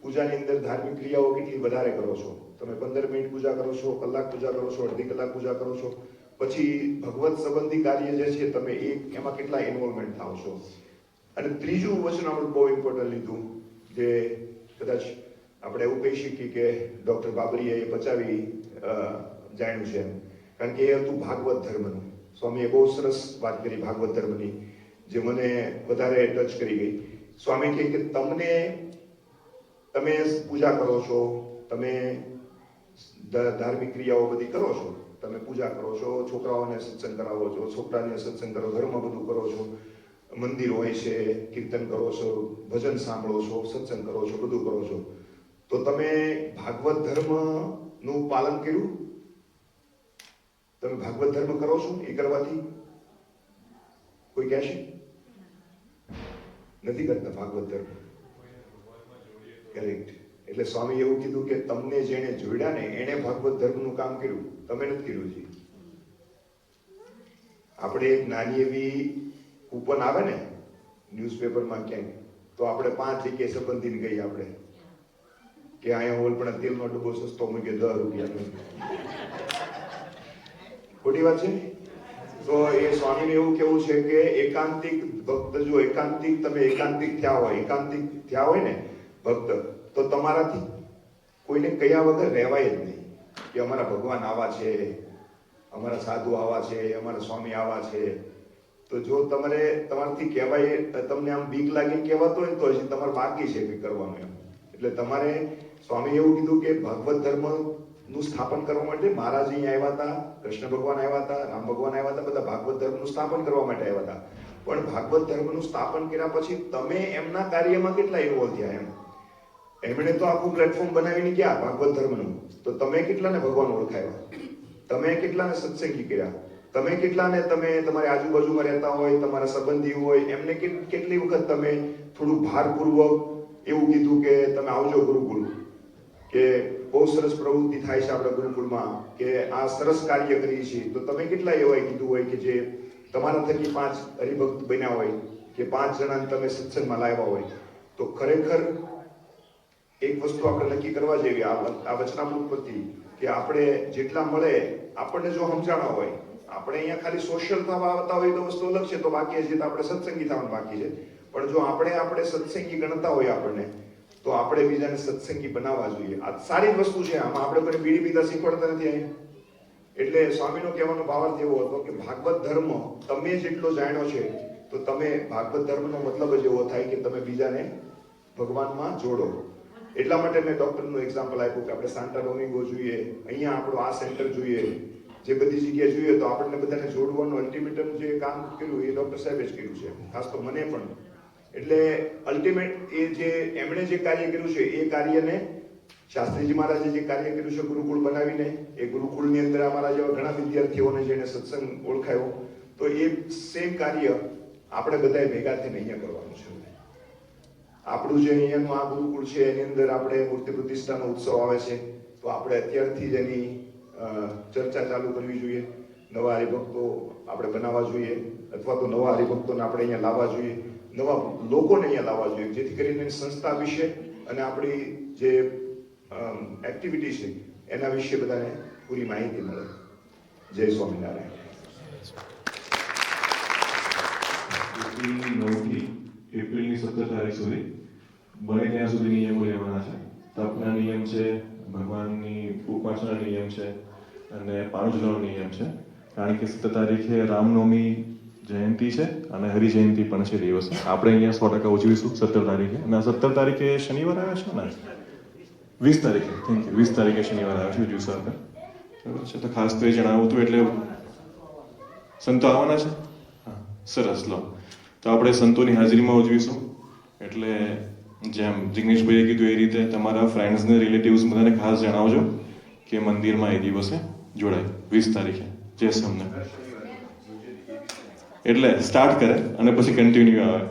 પૂજાની અંદર ધાર્મિક ક્રિયાઓ કેટલી વધારે કરો છો. તમે 15 મિનિટ પૂજા કરો છો, કલાક પૂજા કરો છો, અડધી કલાક પૂજા કરો છો. પછી ભગવત સંબંધી કાર્ય જે છે તમે એમાં કેટલા ઇન્વોલ્વમેન્ટ થાવ છો. અને ત્રીજું વચનામૃત બહુ ઇમ્પોર્ટન્ટ લીધું, જે કદાચ આપણે એવું કહી શકીએ કે ડૉક્ટર બાબરીએ એ પચાવી જાણ્યું છે એમ. કારણ કે એ હતું ભાગવત ધર્મનું. સ્વામીએ બહુ સરસ વાત કરી ભાગવત ધર્મની, જે મને વધારે ટચ કરી ગઈ. સ્વામી કહે કે તમે પૂજા કરો છો, તમે ધાર્મિક ક્રિયાઓ બધી કરો છો, તમે પૂજા કરો છો, છોકરાઓને સત્સંગ કરાવો છો, છોકરાને સત્સંગ કરો, ઘરમાં બધું કરો છો, મંદિર હોય છે, કીર્તન કરો છો, ભજન સાંભળો છો, સત્સંગ કરો છો, બધું કરો છો. તો તમે ભાગવત ધર્મનું પાલન કર્યું? તમે ભાગવત ધર્મ કરો છો? એ કરવાથી કોઈ કહેશે નથી કરતા ભાગવત ધર્મ. કરેક્ટ. એટલે સ્વામી એવું કીધું કે તમને જેને જોડ્યા ને એને ભાગવત ધર્મનું કામ કર્યું, તમે નથી કર્યું છે. આપણે એક નાની એવી કૂપન આવે ને ન્યૂઝપેપરમાં ક્યાંક, તો આપણે 5 જગ્યાએ સંબંધીને ગઈ આપણે કે અહીંયા ઓલ પણ તેલનો ડબ્બો સસ્તો મૂક્યો 10 રૂપિયાનો. ખોટી વાત છે? તો એ સ્વામીને એવું કેવું છે કે એકાંતિક ભક્ત, જો એકાંતિક તમે એકાંતિક થયા હોય ને ભક્ત, તો તમારાથી કોઈને કયા વગર રહેવાય જ નહીં કે અમારા ભગવાન આવા છે, અમારા સાધુ આવા છે, અમારા સ્વામી આવા છે. તો જો તમારાથી કહેવાય, તમને આમ બીક લાગીને કહેવાતો હોય તો હજી તમારે બાકી છે કંઈ કરવાનું એમ. એટલે તમારે સ્વામી એવું કીધું કે ભાગવત ધર્મ નું સ્થાપન કરવા માટે મહારાજ અહીંયા આવ્યા હતા, કૃષ્ણ ભગવાન આવ્યા હતા, રામ ભગવાન આવ્યા હતા, બધા ભાગવત ધર્મનું સ્થાપન કરવા માટે આવ્યા હતા. પણ ભાગવત ધર્મનું સ્થાપન કર્યા પછી તમે એમના કાર્યમાં કેટલા ઇન્વોલ્વ થયા એમ? એમણે તો આખું પ્લેટફોર્મ બનાવીને ગયા ભાગવત ધર્મનું, તો તમે કેટલાને ભગવાન ઓળખાયા? તમે કેટલાને સત્સંગી કર્યા? તમે કેટલાને, તમે તમારી આજુબાજુમાં રહેતા હોય, તમારા સંબંધી હોય, એમને કેટલી વખત તમે થોડું ભારપૂર્વક એવું કીધું કે તમે આવજો ગુરુકુળ, કે બહુ સરસ પ્રવૃત્તિ થાય છે આપણા ગુરુકુળમાં, કે આ સરસ કાર્ય કરીએ છીએ. તો તમે કેટલા એવા કીધું હોય કે જે તમારા થકી 5 હરિભક્ત બન્યા હોય, કે 5 જણાને તમે સત્સંગમાં લાવ્યા હોય? તો ખરેખર એક વસ્તુ આપણે નક્કી કરવા જેવી આ વચનામૃત પરથી, કે આપણે જેટલા મળે આપણને જો સમજાણા હોય, આપણે અહીંયા ખાલી સોશિયલ થવા આવતા હોય તો વસ્તુ અલગ છે, તો બાકી હજી તો આપણે સત્સંગી થવાનું બાકી છે. પણ જો આપણે સત્સંગી ગણતા હોય આપણને, તો આપણે બીજાને સત્સંગી બનાવવા જોઈએ. આ સારી જ વસ્તુ છે. આમાં આપણે કોઈ બીડી પીતા શીખવાડતા નથી અહીંયા. એટલે સ્વામીનો કહેવાનો ભાવાર્થ એવો હતો કે ભાગવત ધર્મ તમે જેટલો જાણ્યો છે, તો તમે ભાગવત ધર્મનો મતલબ જ એવો થાય કે તમે બીજાને ભગવાનમાં જોડો. એટલા માટે મેં ડોક્ટરનું એક્ઝામ્પલ આપ્યું કે આપણે સાન્ટા ડોમિંગો જોઈએ, અહીંયા આપણું આ સેન્ટર જોઈએ, જે બધી જગ્યાએ જોઈએ, તો આપણને બધાને જોડવાનું અલ્ટિમેટમ જે કામ કર્યું એ ડોક્ટર સાહેબે જ કર્યું છે, ખાસ તો મને પણ. એટલે અલ્ટિમેટ એ જે એમણે જે કાર્ય કર્યું છે એ કાર્યને શાસ્ત્રીજી મહારાજે જે કાર્ય કર્યું છે ગુરુકુળ બનાવીને, એ ગુરુકુળની અંદર અમારા જેવા ઘણા વિદ્યાર્થીઓને જેને સત્સંગ ઓળખાયો, તો એ સેમ કાર્ય આપણે બધાએ ભેગા થઈને અહીંયા કરવાનું છે. આપણું જે અહીંયાનું આ ગુરુકુળ છે એની અંદર આપણે મૂર્તિ પ્રતિષ્ઠાનો ઉત્સવ આવે છે, તો આપણે અત્યારથી જ એની ચર્ચા ચાલુ કરવી જોઈએ. નવા હરિભક્તો આપણે બનાવવા જોઈએ, અથવા તો નવા હરિભક્તોને આપણે અહીંયા લાવવા જોઈએ, નવા લોકોને અહીંયા લાવવા જોઈએ, જેથી કરીને સંસ્થા વિશે અને આપણી જે એક્ટિવિટી છે એના વિશે બધાને પૂરી માહિતી મળે. જય સ્વામિનારાયણ.
9 એપ્રિલની 17 તારીખ સુધી બને ત્યાં સુધી નિયમો લેવાના છે. તપના નિયમ છે, ભગવાનની ઉપાસના નિયમ છે અને પાણુજનો નિયમ છે. કારણ કે 17 તારીખે રામનવમી જયંતિ છે અને હરિ જયંતિ પણ છે દિવસે. આપણે અહીંયા 100% ઉજવીશું 17 તારીખે. અને 17 તારીખે શનિવાર આવે છે ને? 20 તારીખે, થેન્ક યુ, 20 તારીખે શનિવાર આવે છે દિવસે આપણે. બરાબર છે, તો ખાસ તો એ જણાવું હતું. એટલે સંતો આવવાના છે? હા, સરસ. લો, તો આપણે સંતોની હાજરીમાં ઉજવીશું. એટલે જેમ જિગ્નેશભાઈએ કીધું એ રીતે તમારા ફ્રેન્ડ્સને, રિલેટિવ્સ બધાને ખાસ જણાવજો કે મંદિરમાં એ દિવસે જોડાય 20 તારીખે. જય સ્વામિનારાયણ. એટલે સ્ટાર્ટ કરે અને પછી કન્ટિન્યુ આવે.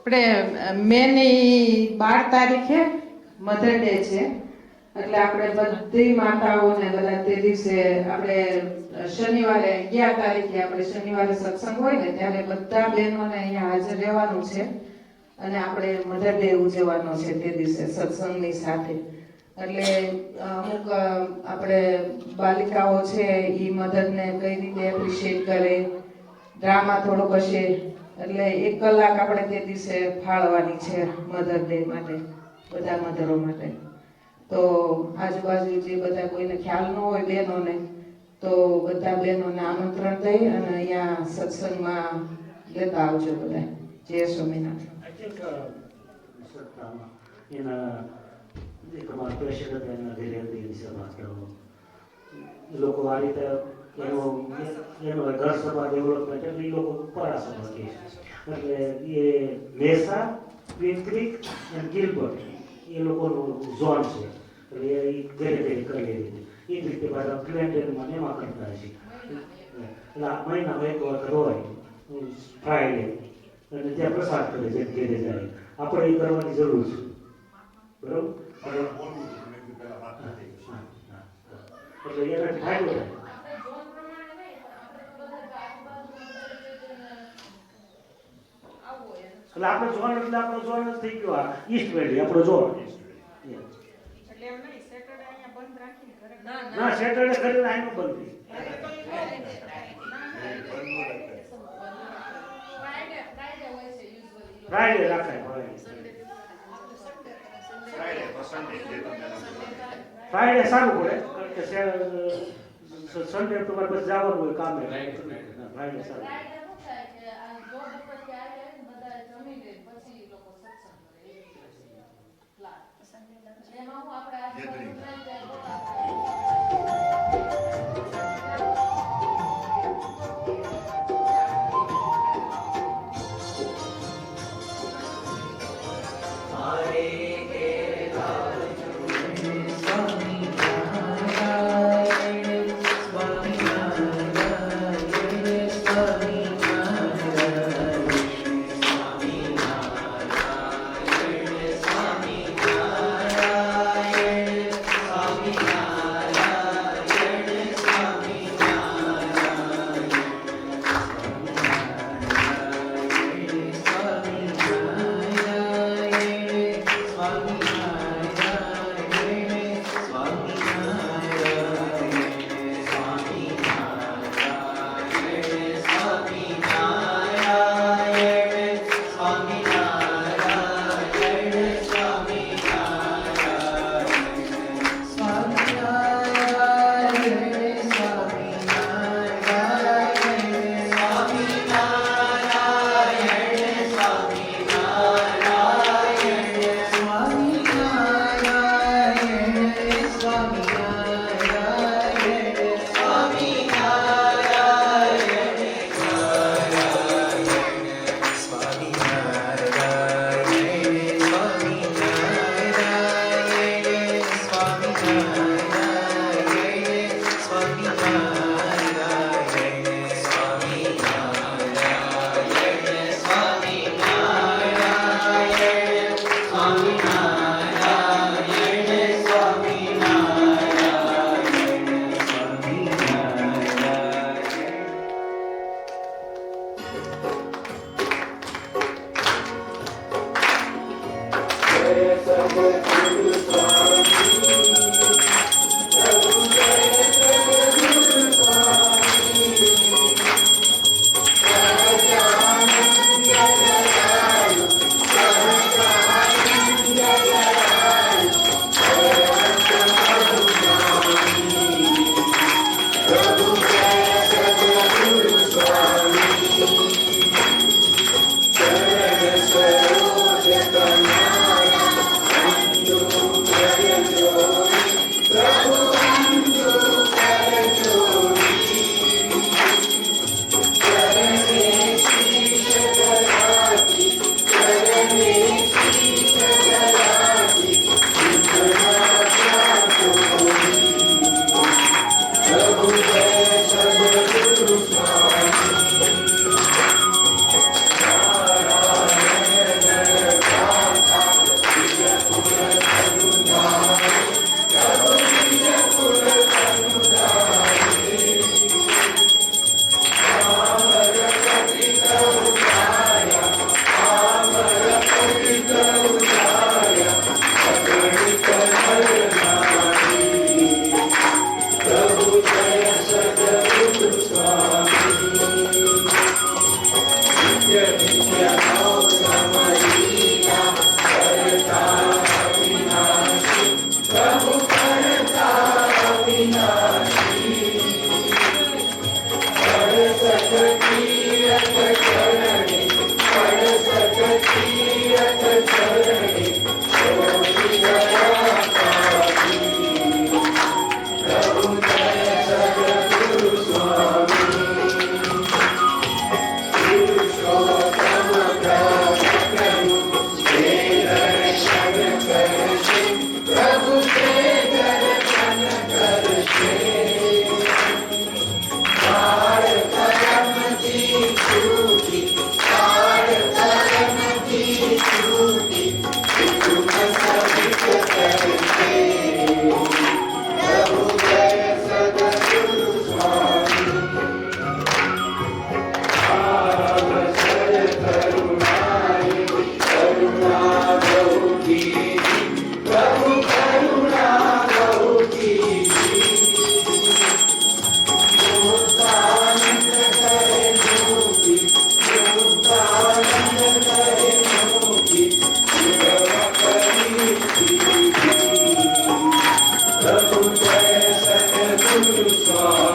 આપણે મેની 12 તારીખે મધર ડે છે. એટલે આપણે બધી માતાઓને બધા તે દિવસે આપણે શનિવારે 11 તારીખે આપણે શનિવારે સત્સંગ હોય ને ત્યારે બધા બહેનોને અહીંયા હાજર રહેવાનું છે અને આપણે મધર ડે ઉજવવાનો છે તે દિવસે સત્સંગની સાથે. એટલે અમુક આપણે બાલિકાઓ છે એ મધરને કઈ રીતે એપ્રિશિએટ કરે, ડ્રામા થોડોક હશે. એટલે 1 કલાક આપણે તે દિવસે ફાળવાની છે મધર ડે માટે, બધા મધરો માટે. તો આજુબાજુ જે બધા કોઈને ખ્યાલ ન હોય બહેનોને, તો બધા બહેનોને આમંત્રણ દઈ અને અહીંયા સત્સંગમાં લેતા આવજો બધા. જય સ્વામિનારાયણ.
I think in એક અમારા પેશન્ટ હતા એના ઘરે હતી વિશે વાત કરવાનો. એ લોકો આ રીતે એનો ઘર સભા ડેવલપમેન્ટ એટલે એ લોકો પરા સભા કહે છે. એટલે એ મેસા, ટ્વિન ક્રીક અને ગિલબર્ટ એ લોકોનું ઝોન છે. એટલે એ ઘરે ઘરે કરી રીતે એ જ રીતે પાછા ક્લિન્ટનમાં એમાં કરતા છે. એટલે મહિનામાં 1 વખત હોય ફ્રાઈડે, અને ત્યાં પ્રસાદ કરે છે, ઘેરે જાય. આપણે એ કરવાની જરૂર છે. બરોબર? એટલે એનાથી ફાયદો થાય. એટલે આપણે જોવાનું, એટલે આપણો જોવાનું જ થઈ ગયો. આ ઈસ્ટ વેલી આપણો જોવાનું. ફ્રાઈનું બંધ રહી. ફ્રાઈડે રાખાય ફ્રાઈડે સારું પડે કારણ કે સન્ડે તમારે બસ જવાનું હોય કામે. ફ્રાઈડે સારું.
Swami Swaha